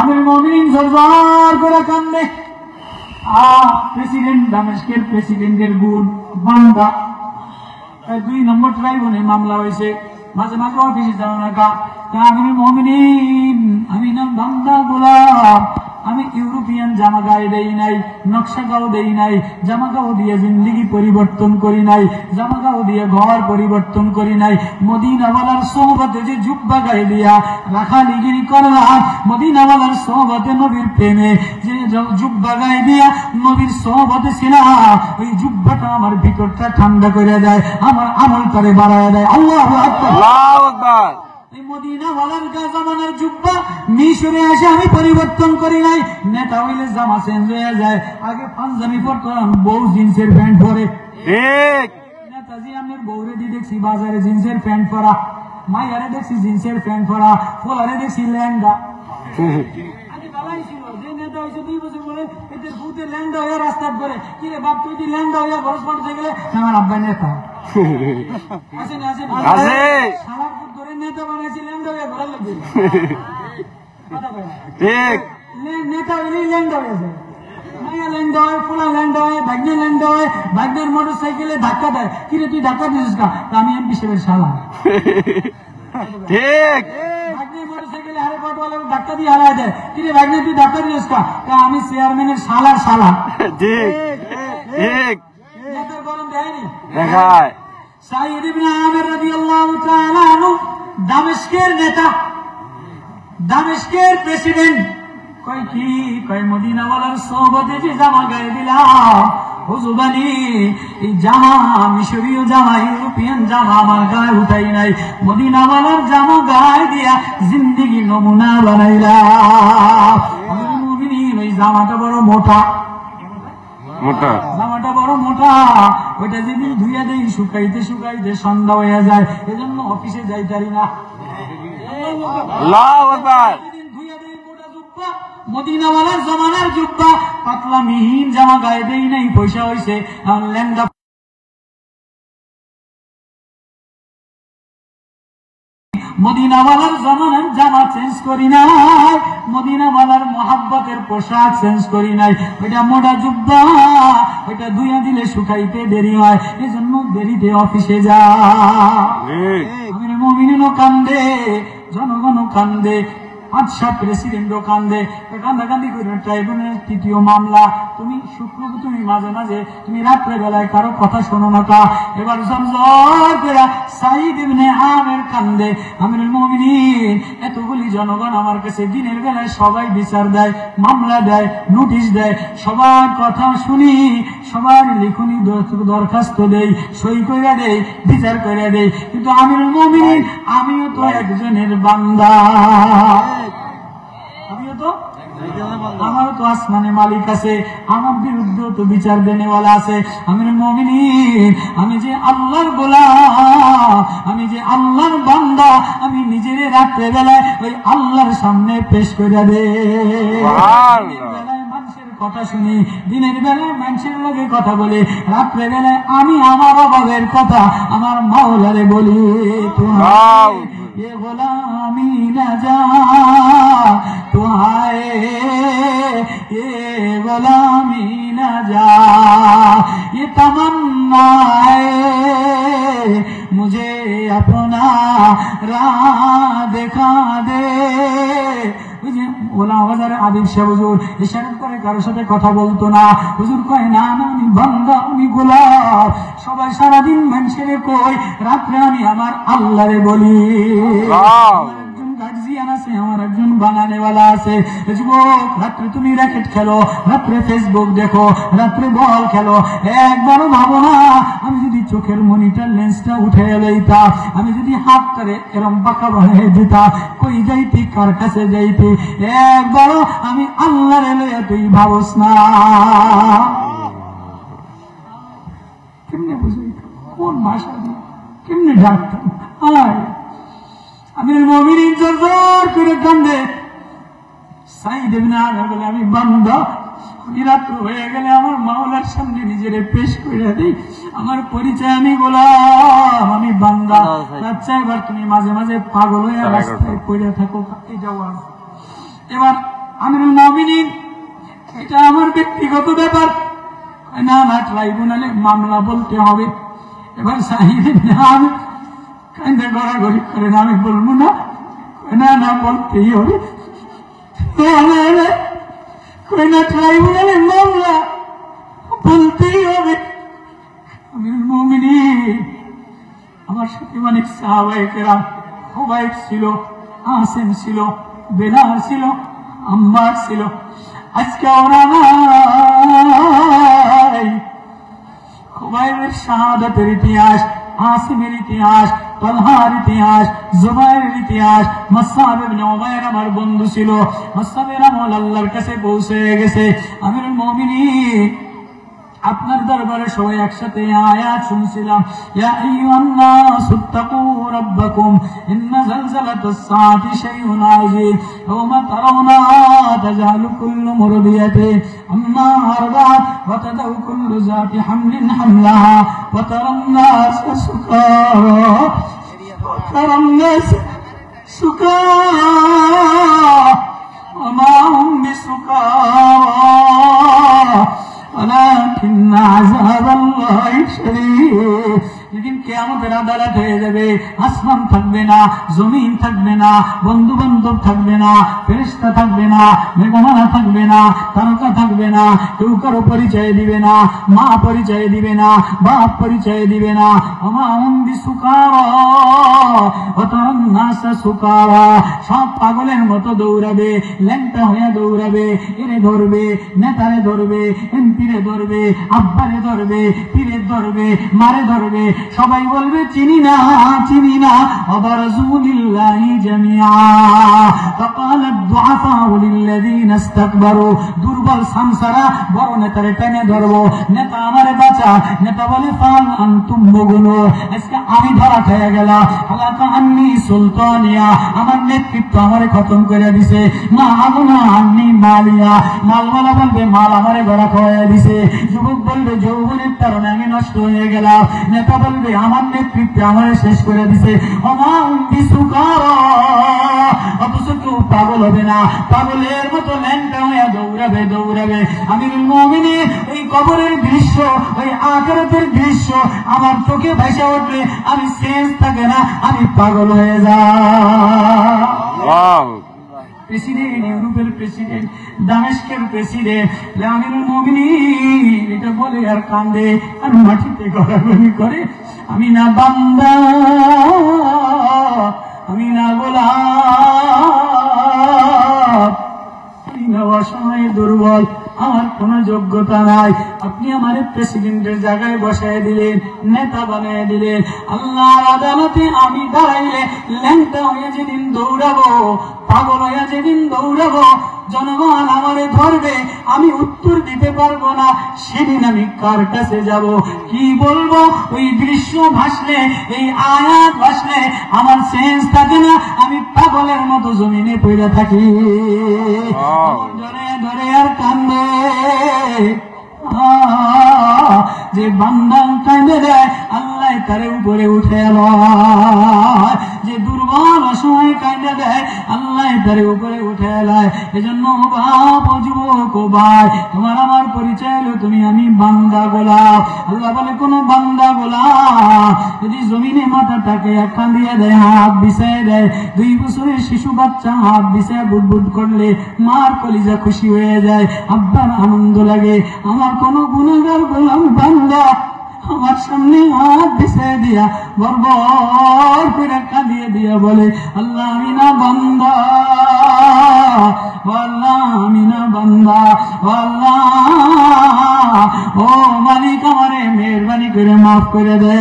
আমিরুল মুমিনিন জোরজার করে কান্দে। প্রেসিডেন্ট, দামেস্কের প্রেসিডেন্টের গুণ বান্দা। 2 নম্বর ট্রাইব্যুনালে মামলা হয়েছে, মাঝে মাঝে অফিসে যাও না কা। আমিরুল মুমিনিন, আমি না বান্দা গোলাম, আমি ইউরোপিয়ান জামা গায়ে দেই নাই, নকশা গাও দেই নাই, জামা গাও দিয়ে জিন্দিগি পরিবর্তন করি নাই, জামা গাও দিয়ে ঘর পরিবর্তন করি নাই। মদিনাওয়ালার সোহবতে যে জুব্বা গায়ে দিয়া রাখালিগিরি করলাম, মদিনাওয়ালার সোহবতে নবীর প্রেমে যে জুব্বা গায়ে দিয়া নবীর সোহবতে ছিলাম, ওই জুব্বাটা আমার ভিতরটা ঠান্ডা করে দেয়, আমার আমলটারে বাড়ায় দেয়। আল্লাহু আকবার, আল্লাহু আকবার। এই মদিনাওয়ালার জামানার জুব্বা মিশরে এসে আমি পরিবর্তন করি নাই। নেতা হইলে জামা চেঞ্জ হয়ে যায়, আগে পাঞ্জাবি পরতাম, বউ জিন্সের প্যান্ট পরে। ঠিক নেতাজি আমার বউরে দিয়ে দেখছি বাজারে জিন্সের প্যান্ট পরা, মাইয়ারে দেখছি জিন্সের প্যান্ট পরা, ফোলারে দেখছি লেহেঙ্গা। আগে বেলাই ছিল যে নেতা বছর 2 বছর পরে এদের ভূতে ল্যান্ড হয়ে রাস্তা করে কি রে বাপ তুই ল্যান্ড হয়ে খরচ করতে গেলে আমার আব্বা নেতা আছে না আছে সারা ধরে নেতা বানাইছি ল্যান্ড হয়ে ঘোরা লাগবে কথা বল ঠিক নেতা হইলেই ল্যান্ড হয়ে যায় মায়া ল্যান্ড হয় ফুলা ল্যান্ড হয় ভাগ্নে ল্যান্ড হয় ভাগ্নের মোটর সাইকেলে ধাক্কা দেয় কিরে তুই ধাক্কা দিছিস কা আমি এমপি সাহেবের শালা ঠিক ভাগ্নের মোটর সাইকেলে হারে পাটওয়ালা ধাক্কা দিয়ে হারায় দেয় কিরে ভাগ্নে তুই ধাক্কা দিছিস কা আমি চেয়ারম্যানের শালার শালা ঠিক ঠিক নেতার গরম দেয়নি দেখায় সাইদ ইবনে আমির রাদিয়াল্লাহু তাআলা আনহু দামেস্কের নেতা দামেস্কের প্রেসিডেন্ট কই কি কই মদিনাওয়ালার সোহবতে যে জামা গায়ে দিলাম হুজুবানি এই জামা মিশরীয় জামা ইউরোপিয়ান জামা আমার গায়ে উঠাই নাই মদিনাওয়ালার জামা গায়ে দিয়া জিন্দেগি নমুনা বানাইলাম আমিরুল মুমিনিন ওই জামাটা বড় মোটা মোটা জামাটা বড় মোটা ওইটা যেদিন ধুইয়া দেই শুকাইতে শুকাইতে সন্ধ্যা হয়ে যায় এজন্য অফিসে যাইতারি না আল্লাহু আকবার মদিনাওয়ালার জমানার জুব্বা পাতলা মিহিন জামা গায়ে দেই নাই পয়সা হইছে লেন্দা মদিনাওয়ালার জমানার জামা চেঞ্জ করি নাই মদিনাওয়ালার মোহাব্বতের পোশাক চেঞ্জ করি নাই ওইটা মোটা জুব্বা ওইটা ধুইয়া দিলে শুকাইতে দেরি হয় এজন্য দেরিতে অফিসে যায় আমিরুল মুমিনিনও কান্দে জনগণও কান্দে আচ্ছা প্রেসিডেন্টও কান্দে কান্দাকান্দি করে ট্রাইব্যুনালের ৩য় মামলা তুমি শুক্রবার তুমি মাঝে মাঝে তুমি রাত্রে বেলায় কারো কথা শোনো না কা এবার জমজর করে সাইদ ইবনে আমির কান্দে আমিরুল মুমিনিন এতগুলি জনগণ আমার কাছে দিনের বেলায় সবাই বিচার দেয় মামলা দেয় নোটিশ দেয় সবার কথা শুনি সবার লিখনি দরখাস্ত দেই সই কইরা দেই বিচার কইরা দেই কিন্তু আমিরুল মুমিনিন আমিও তো একজনের বান্দা আমারও তো আসমানে মালিক আছে আমার বিরুদ্ধে তো বিচার দেনেওয়ালা আছে আমিরুল মুমিনিন আমি যে আল্লাহর গোলাম আমি যে আল্লাহর বান্দা আমি নিজের রাত্রে বেলায় ওই আল্লাহর সামনে পেশ করে দে মানুষের কথা শুনি দিনের বেলায় মানুষের লগে কথা বলি রাত্রে বেলায় আমি আমার অভাবের কথা আমার মাওলারে বলি তোমার ये गुलामी न जा तो आए ये गुलामी न जा ये तमन्ना मुझे अपना राह दिखा दे আদিব সাহেব হুজুর ইশারা করে কারোর সাথে কথা বলতো না হুজুর কয় না না আমি বান্দা আমি গোলাম সবাই সারাদিন মানুষের কই রাত্রে আমি আমার আল্লাহরে বলি একজন গার্জিয়ান আছে আমার একজন বানানেওয়ালা আছে যুবক রাত্রে তুমি র্যাকেট খেলো রাত্রে ফেসবুক দেখো রাত্রে বল খেলো একবারও ভাবো না আমি যদি চোখের মনিটর লেন্সটা উঠে লইতাম আমি যদি হাত করে এরম বাঁকা বানিয়ে দিতাম কই যাইতি কার কাছে যাইতি একবারও আমি আল্লাহরে লইয়া তুই ভাবস না কেমনে বুঝি কোন ভাষা দিয়ে কেমনে ডাকতাম আমিরুল মুমিনিন জোর করে কান্দে সাইদ ইবনে আমির বলে আমি বান্দা আমি রাত্র হয়ে গেলে আমার মাওলার সামনে নিজেরে পেশ করে দিই আমার পরিচয় আমি গোলাম আমি বান্দা আচ্ছা এবার তুমি মাঝে মাঝে পাগল হয়ে রাস্তায় পড়ে থাকো কাকে যাওয়া এবার আমিরুল মুমিনিন এটা আমার ব্যক্তিগত ব্যাপার না না ট্রাইব্যুনালে মামলা বলতে হবে এবার সাইদ ইবনে আমির কান্দে গড়াগড়ি করে না আমি বলবো না না না বলতেই হবে কই না ট্রাইব্যুনালে মামলা বলতেই হবে আমিরুল মুমিনিন আমার সাথে অনেক সাহাবায়ে কেরাম খুবাইব ছিল আসিম ছিল বেলাল ছিল আম্মার ছিল আজকে ওরা নাই খুবাইবের শাহাদাতের ইতিহাস আসিমের ইতিহাস তালহার ইতিহাস জুবাইরের ইতিহাস মুসআব ইবনে উমাইর আমার বন্ধু ছিল মুসআবের আমল আল্লাহর কাছে পৌঁছে গেছে আমিরুল মুমিনিন আপনার দরবারে সবাই একসাথে আয়াত শুনছিলাম, ইয়া আইয়ুহান নাসুত্তাকু রাব্বাকুম ইন্না যালজালাতাস সাআতি শাইউন আযীম ইয়াওমা তারাউনাহা তাযালু কুল্লু মুরদিয়াতিন আম্মা আরদাত ওয়া তাদাউ কুল্লু যাতি হামলিন হামলাহা ওয়া তারান নাসা সুকারা ওয়া মা হুম বিসুকারা ولكن عذاب الله شديد। যেদিন কিয়ামতের আদালত হয়ে যাবে, আসমান থাকবে না, জমিন থাকবে না, বন্ধু বান্ধব থাকবে না, ফেরেশতা থাকবে না, মেঘমালা থাকবে না, তারকা থাকবে না, কেউ কারো পরিচয় দিবে না, মা পরিচয় দিবে না, বাপ পরিচয় দিবে না। ওমা হুম বিসুকারা ওয়া তারান নাসা সুকারা, সব পাগলের মতো দৌড়াবে, ল্যাংটা হয়ে দৌড়াবে, এরে ধরবে, নেতারে ধরবে, এমপিরে ধরবে, আব্বারে ধরবে, পীরে ধরবে, মারে ধরবে, সবাই বলবে চিনি না চিনি না। ওয়াবারজুলিল্লাহি জামিআ ফাকাল আদ-দুআফা লিল্লাযিনা ইসতাকবারু, দুর্বল সামসারা বড় নেতারে টেনে ধরবো, নেতা আমারে বাঁচা, নেতা বলে ফাল আনতুম মুগনু, আজকে আমি ধরা খেয়ে গেলাম, হালাকা আন্নি সুলতানিয়া, আমার নেতৃত্ব আমারে খতম করে দিছে, মা আগুনা আন্নি মালিয়া, মালওয়ালা বলবে মাল আমারে ধরা খাওয়াইয়া দিছে, যুবক বলবে যৌবনের কারণে আমি নষ্ট হয়ে গেলাম, নেতা বলবে আমার নেতৃত্বে আমারে শেষ করে দিছে। ওমা হুম বিসুকারা, অথচ কেউ পাগল হবে না, পাগলের মতো ল্যাংটা হয়ে দৌড়াবে দৌড়াবে। আমিরুল মুমিনিন, এই কবরের দৃশ্য, ওই আখিরাতের দৃশ্য আমার চোখে ভেসে উঠলে আমি সেন্স থাকে না, আমি পাগল হয়ে যাই। প্রেসিডেন্ট, ইউরোপের প্রেসিডেন্ট, দামেস্কের প্রেসিডেন্ট, আমিরুল মুমিনিন এটা বলে আর কান্দে আর মাটিতে গড়াগড়ি করে, আমি না বান্দা, আমি না গোলাম, আমি না অসহায় দুর্বল, আমার কোন যোগ্যতা নাই, আপনি আমার প্রেসিডেন্টের জায়গায় বসায় দিলেন, নেতা বানিয়ে দিলেন। আল্লাহর আদালতে আমি দাঁড়াইলে ল্যাংটা হয়ে যেদিন দৌড়াবো, পাগল হয়ে যেদিন দৌড়াবো, জনগণ আমারে ধরবে, আমি উত্তর দিতে পারবো না, সেদিন আমি কার কাছে যাব, কি বলবো? ওই দৃশ্য ভাসলে, এই আয়াত ভাসলে আমার সেন্স থাকে না, আমি পাগলের মতো জমিনে পড়ে থাকি, ধরে ধরে আর কান্দে। যে বান্দা কাঁদে দেয় আল্লাহ তারে উপরে উঠে লয়, যে দুর্বল অসহায় কাঁদে দেয় আল্লাহ তারে উপরে উঠে লয়। এজন্য বাপ ও যুবক ও ভাই, তোমার আমার পরিচয় হলো তুমি আমি বান্দা গোলাম। আল্লাহ বলে কোন বান্দা গোলাম যদি জমিনে মাথাটাকে একখান দিয়ে দেয়, হাত বিছায় দেয়, 2 বছরের শিশু বাচ্চা হাত বিছায় বুটবুট করলে মার কলিজা খুশি হয়ে যায়, আব্বার আনন্দ লাগে। আমার কোন গুনাহগার গোলাম বান্দা আমার সামনে হাত বিছায় দিয়া বরবর করে কাঁদিয়ে দিয়া বলে, আল্লাহ আমি না বান্দা, আল্লাহ আমি না বান্দা, আল্লাহ ও মালিক আমারে মেহেরবানি করে মাফ করে দে।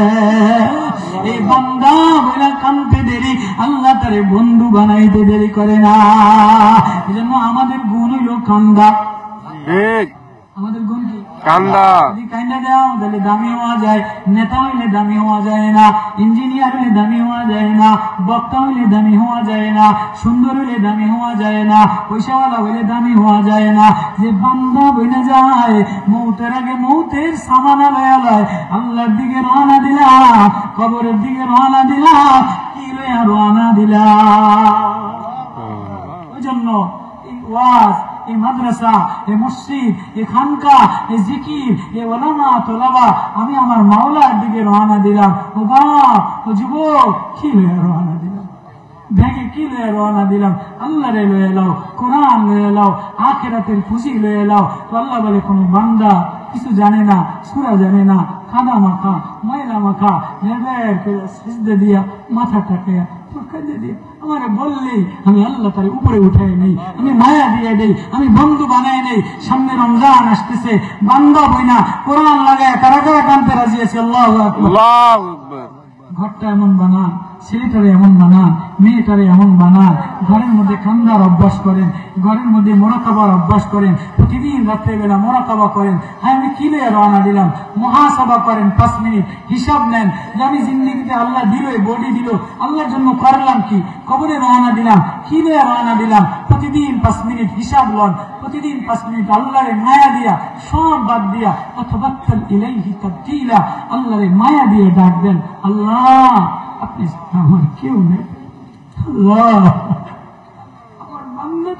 এই বান্দা বলে কাঁদতে দেরি, আল্লাহ তারে বন্ধু বানাইতে দেরি করে না। এজন্য আমাদের গুণ হইল কান্দা। আমাদের গুণ কি? কান্দা। যদি কান্দা দাও তাহলে দামি হওয়া যায়, নেতা হইলে দামি হওয়া যায় না, ইঞ্জিনিয়ার হইলে দামি হওয়া যায় না, বক্তা হইলে দামি হওয়া যায় না, সুন্দর হইলে দামি হওয়া যায় না, পয়সাওয়ালা হইলে দামি হওয়া যায় না। যে বান্দা বইনা যায় মৌতের আগে মৌতের সামানা লয়া লয়, আল্লাহর দিকে রওনা দিলা, কবরের দিকে রওনা দিলা, কি লয়া রওনা দিলা। ওই জন্য এই ওয়াজ, এই মাদ্রাসা, এই মসজিদ, এই খানকা, এই জিকির, এই ওলামা তোলাবা, আমি আমার মাওলার দিকে রওনা দিলাম। ও বাপ ও যুবক, কি লয়ে রওনা দিলাম? ব্যাগে কি লয়ে রওনা দিলাম? আল্লাহ রে লয়ে এলাও, কোরআন লয়ে এলাও, আখিরাতের খুশি লয়ে এলাও। তো আল্লাহ বলে কোন বান্দা কিছু জানে না, সূরা জানে না, কাদা মাখা, ময়লা মাখা, নেবের করে সিজদা দিয়া মাথাটাকে আমার বললেই আমি আল্লাহ তার উপরে উঠাই নেই, আমি মায়া দিয়ে দেই, আমি বন্ধু বানাই নেই। সামনে রমজান আসতেছে, বান্দা বইনা কোরআন লাগায় কারা কারা কানতে রাজি আছে? আল্লাহু আকবার। ঘরটা এমন বানান ছেলেটারে এমন বানান, মেয়েটারে এমন বানান, ঘরের মধ্যে কান্দার অভ্যাস করেন, ঘরের মধ্যে মোরাকাবার অভ্যাস করেন, প্রতিদিন রাত্রেবেলা মোরাকাবা করেন। হ্যাঁ, আমি কি লইয়া রওনা দিলাম, মহাসভা করেন, 5 মিনিট হিসাব নেন যে আমি জিন্দিগিতে আল্লাহ দিল, বডি দিল, আল্লাহর জন্য করলাম কি, কবরে রওনা দিলাম, কি লইয়া রওনা দিলাম। প্রতিদিন 5 মিনিট হিসাব লন, প্রতিদিন 5 মিনিট আল্লাহরে মায়া দিয়া, সব বাদ দিয়া, অতবাক্কাল ইলাইহি তাবতিলা, আল্লাহরে মায়া দিয়ে ডাকবেন, আল্লাহ আপনি আমার কেউ নেই, আল্লাহ আমার বান্দা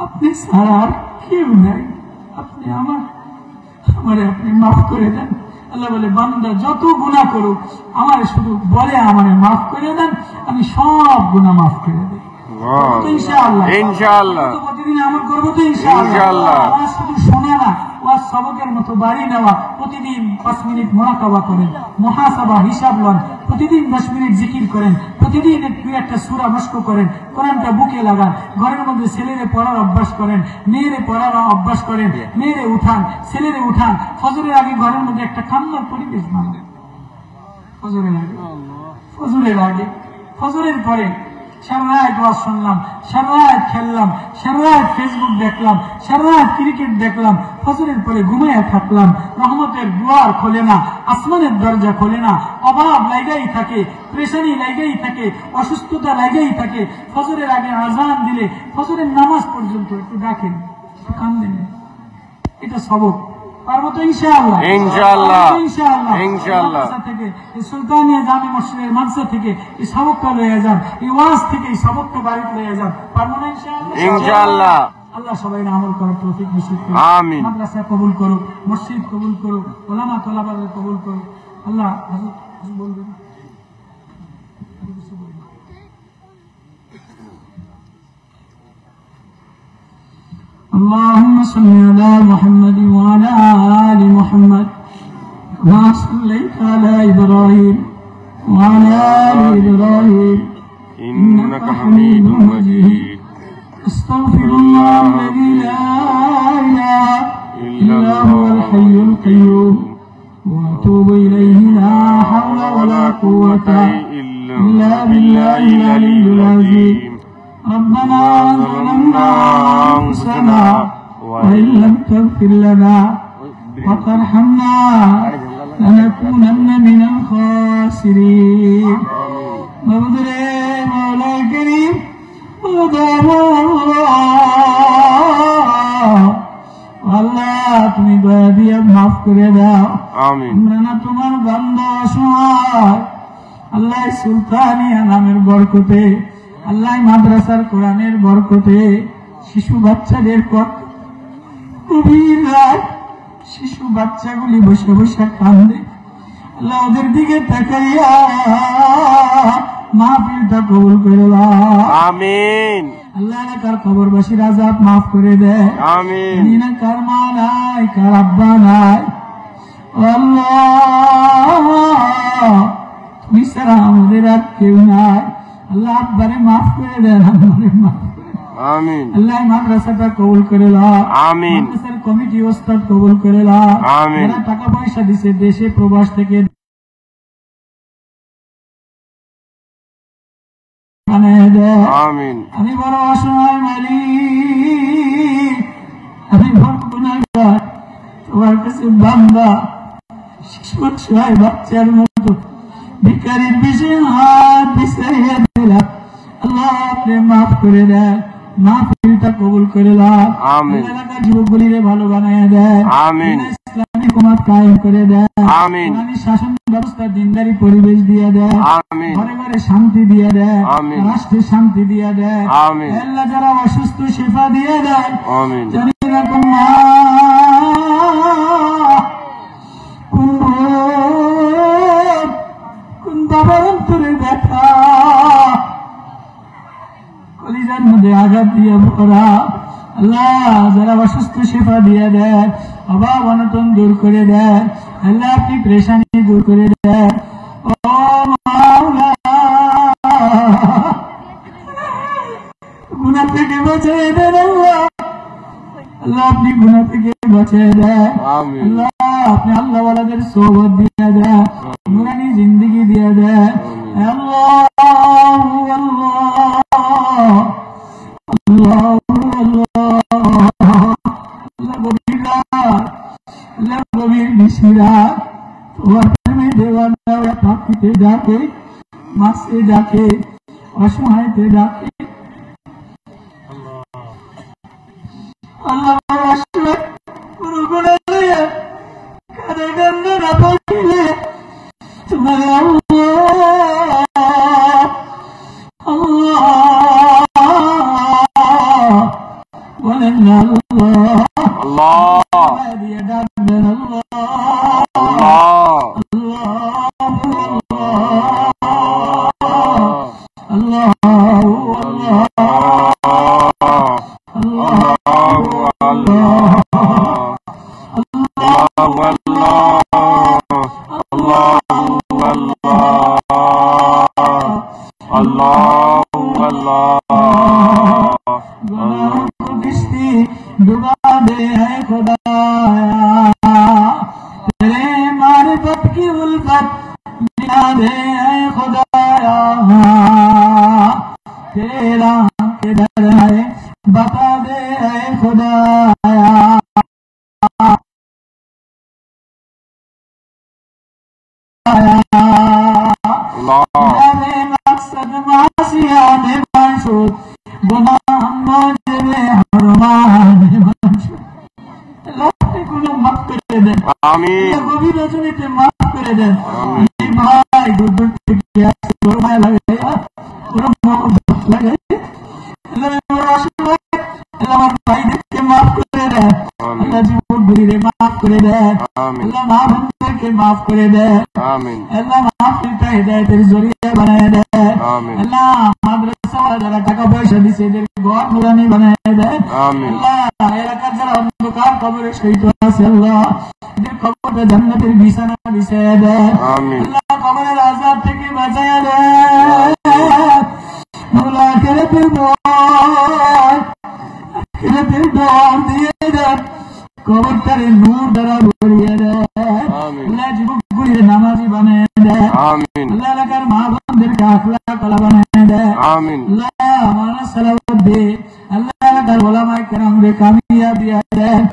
আপনি ছাড়া আর কেউ নাই, আপনি আমারে আপনি মাফ করে দেন। আল্লাহ বলে, বান্দা যত গুনাহ করুক আমারে শুধু বলে আমারে মাফ করে দেন, আমি সব গুনাহ মাফ করে দেই। ইনশাআল্লাহ ইনশাআল্লাহ প্রতিদিন আমল করবো তো ইনশাআল্লাহ। আমার শুধু শোনা না, ওয়াজ সবকের মতো বাড়ি নেওয়া, প্রতিদিন 5 মিনিট মুরাকাবা করেন, মুহাসাবা হিসাব লন, প্রতিদিন 10 মিনিট জিকির করেন, প্রতিদিন একটু একটা সূরা মস্ক করেন, কোরআনটা বুকে লাগান, ঘরের মধ্যে ছেলেরে পড়ার অভ্যাস করেন, মেয়েরে পড়ার অভ্যাস করেন, মেয়েরে উঠান, ছেলেরে উঠান। ফজরের আগে ঘরের মধ্যে একটা কান্নার পরিবেশ বানান, ফজরের আগে, ফজরের আগে, ফজরের পরে সারা রাত ওয়াজ শুনলাম, সারা রাত খেললাম, সারা রাত ফেসবুক দেখলাম, সারা রাত ক্রিকেট দেখলাম, ফজরের পরে ঘুমাইয়া থাকলাম, রহমতের দুয়ার খোলে না, আসমানের দরজা খোলে না, অভাব লাগাই থাকে, প্রেশানি লাগাই থাকে, অসুস্থতা লাগাই থাকে। ফজরের আগে আজান দিলে ফজরের নামাজ পর্যন্ত একটু ডাকেন, একটু কান্দেন, এটা সবক। পারবো তো ইনশাআল্লাহ ইনশাআল্লাহ ইনশাআল্লাহ ইনশাআল্লাহ। থেকে এই সুলতানিয়া জামে মসজিদের মাদ্রাসা থেকে এই সবকটা লয়ে যান, এই ওয়াজ থেকে এই সবকটা বাড়িতে লয়ে যান, পারবো না ইনশাআল্লাহ ইনশাআল্লাহ। আল্লাহ সবাই আমল করার তৌফিক নসিব করুন, আমিন। মাদ্রাসা কবুল করুক, মসজিদ কবুল করুক, উলামা তোলাবাদের কবুল করুক। আল্লাহ বলবেন اللهم صل على محمد وعلى آل محمد كما صليت على إبراهيم وعلى آل إبراهيم إنك حميد مجيد. أستغفر الله الذي لا إله إلا هو الحي القيوم وأتوب إليه لا حول ولا قوة إلا بالله العلي العظيم. ربنا ظلمنا أنفسنا وإن لم تغفر لنا وترحمنا لنكونن من الخاسرين. مولا الكريم আল্লাহ তুমি দয়া দিয়ে মাফ করে দাও, আমিন। আমরা না তোমার বান্দা অসহায়, আল্লাহ সুলতানিয়া নামের বরকতে, আল্লাহ মাদ্রাসার কোরআনের বরকতে, শিশু বাচ্চাদের গভীর রাত শিশু বাচ্চাগুলি বসে বসে কান্দে, আল্লাহ ওদের দিকে তাকাইয়া মাহফিলটা কবুল করে দাও, আমিন। আল্লাহ এলাকার কবরবাসীর আযাব মাফ করে দেয়, আমিন। কার মা নাই, কার আব্বা নাই, আল্লাহ তুমি ছাড়া আমাদের আর কেউ নাই, আল্লাহ আব্বারে মাফ করে দেন, আমারে মাফ করে দেন, আমিন। আল্লাহ মাদ্রাসাটা কবুল করে দাও, আমিন। মাদ্রাসার কমিটি ওস্তাদ কবুল করে দাও, আমিন। যারা টাকা পয়সা দিছে দেশে প্রবাস থেকে আমিন। আমি বড় অসহায় মালিক, আমি বড় গুনাহগার, তোমার কাছে বান্দা, শিশু অসহায় বাচ্চার মতো ভিখারির বিষয়ে হাত বিছাইয়া দিলাম, আল্লাহ আপনি মাফ করে দেন, মাহফিলটা কবুল করে দাও, আমিন। এলাকার যুবকগুলিরে ভালো বানাইয়া দেন, আমিন। ইসলামী হুকুমত কায়েম করে দেন, আমিন। ইসলামী শাসন ব্যবস্থা দিনদারি পরিবেশ দিয়ে দেন, আমিন। ঘরে ঘরে শান্তি দিয়ে দেন, আমিন। রাষ্ট্রে শান্তি দিয়ে দেন, আমিন। আল্লাহ যারা অসুস্থ শিফা দিয়ে দেন, আমিন। জানি না কোন বাবার অন্তরে ব্যথা, কলিজার মধ্যে আঘাত দিয়ে ভরা, আল্লাহ যারা অসুস্থ শিফা দিয়ে দেন, অভাব অনটন দূর করে দেন, আল্লাহ আপনি পেরেশানি দূর করে দেন, ও মাওলা গুনাহ থেকে বাঁচিয়ে দেন, আল্লাহ আপনি গুনাহ থেকে বাঁচিয়ে দেন, আল্লাহ আপনি আল্লাহ ওয়ালাদের সোহবত দিয়ে দেন, নুরানি জিন্দেগি দিয়ে দেন, আল্লাহ গভীর নিশিরা তোমার প্রেমে দেওয়ানা পাখিতে ডাকে, মাছে ডাকে, অসহায়তে ডাকে। আল্লাহ আসলে কোনো গুণে কাঁদে কান্দে না পাইলে তোমার বলেন না আল্লাহ দিয়ে ডাকবেন আল্লাহ আল্লাহ डुबा दे है खुदाया तेरे मारिफत की उल्फत मिला दे है खुदाया तेरा किधर है बता दे है खुदाया मेरे मकसद मासिया ने मंसूर गुनाह मुझे মাফ করে দেন, গভীর রজনীতে মাফ করে দেন। ভাই দূর দূর থেকে আসছে, ওর মায়া লাগে, ওর লাগে, আমার ভাইদেরকে মাফ করে দেন, আল্লাহ জীবন ঘুরিয়ে মাফ করে দেন, আল্লাহ মা বোনদেরকে মাফ করে দেন, আল্লাহ মাফিটা হিদায়াতের জরিয়া বানায় দেন, আল্লাহ মাদ্রাসা যারা টাকা পয়সা দিচ্ছে এদের ঘর নুরানি বানায় দেন, আল্লাহ এলাকার যারা অন্ধকার কবরে শহীদ আছে আল্লাহ এদের কবরটা জান্নাতের বিছানা বিছায়া দেন, আল্লাহ কবরের আযাব থেকে বাঁচায়া দেন, মওলা আখিরাতের ভয় আখিরাতের ডর দিয়ে দেন, কবরটারে নূর দ্বারা ভরিয়ে দেন, আল্লাহ যুবকগুলির নামাজি বানায় দেন, আল্লাহ এলাকার মা বোনদেরকে আখলাক ওয়ালা বানায় দেন, আল্লাহ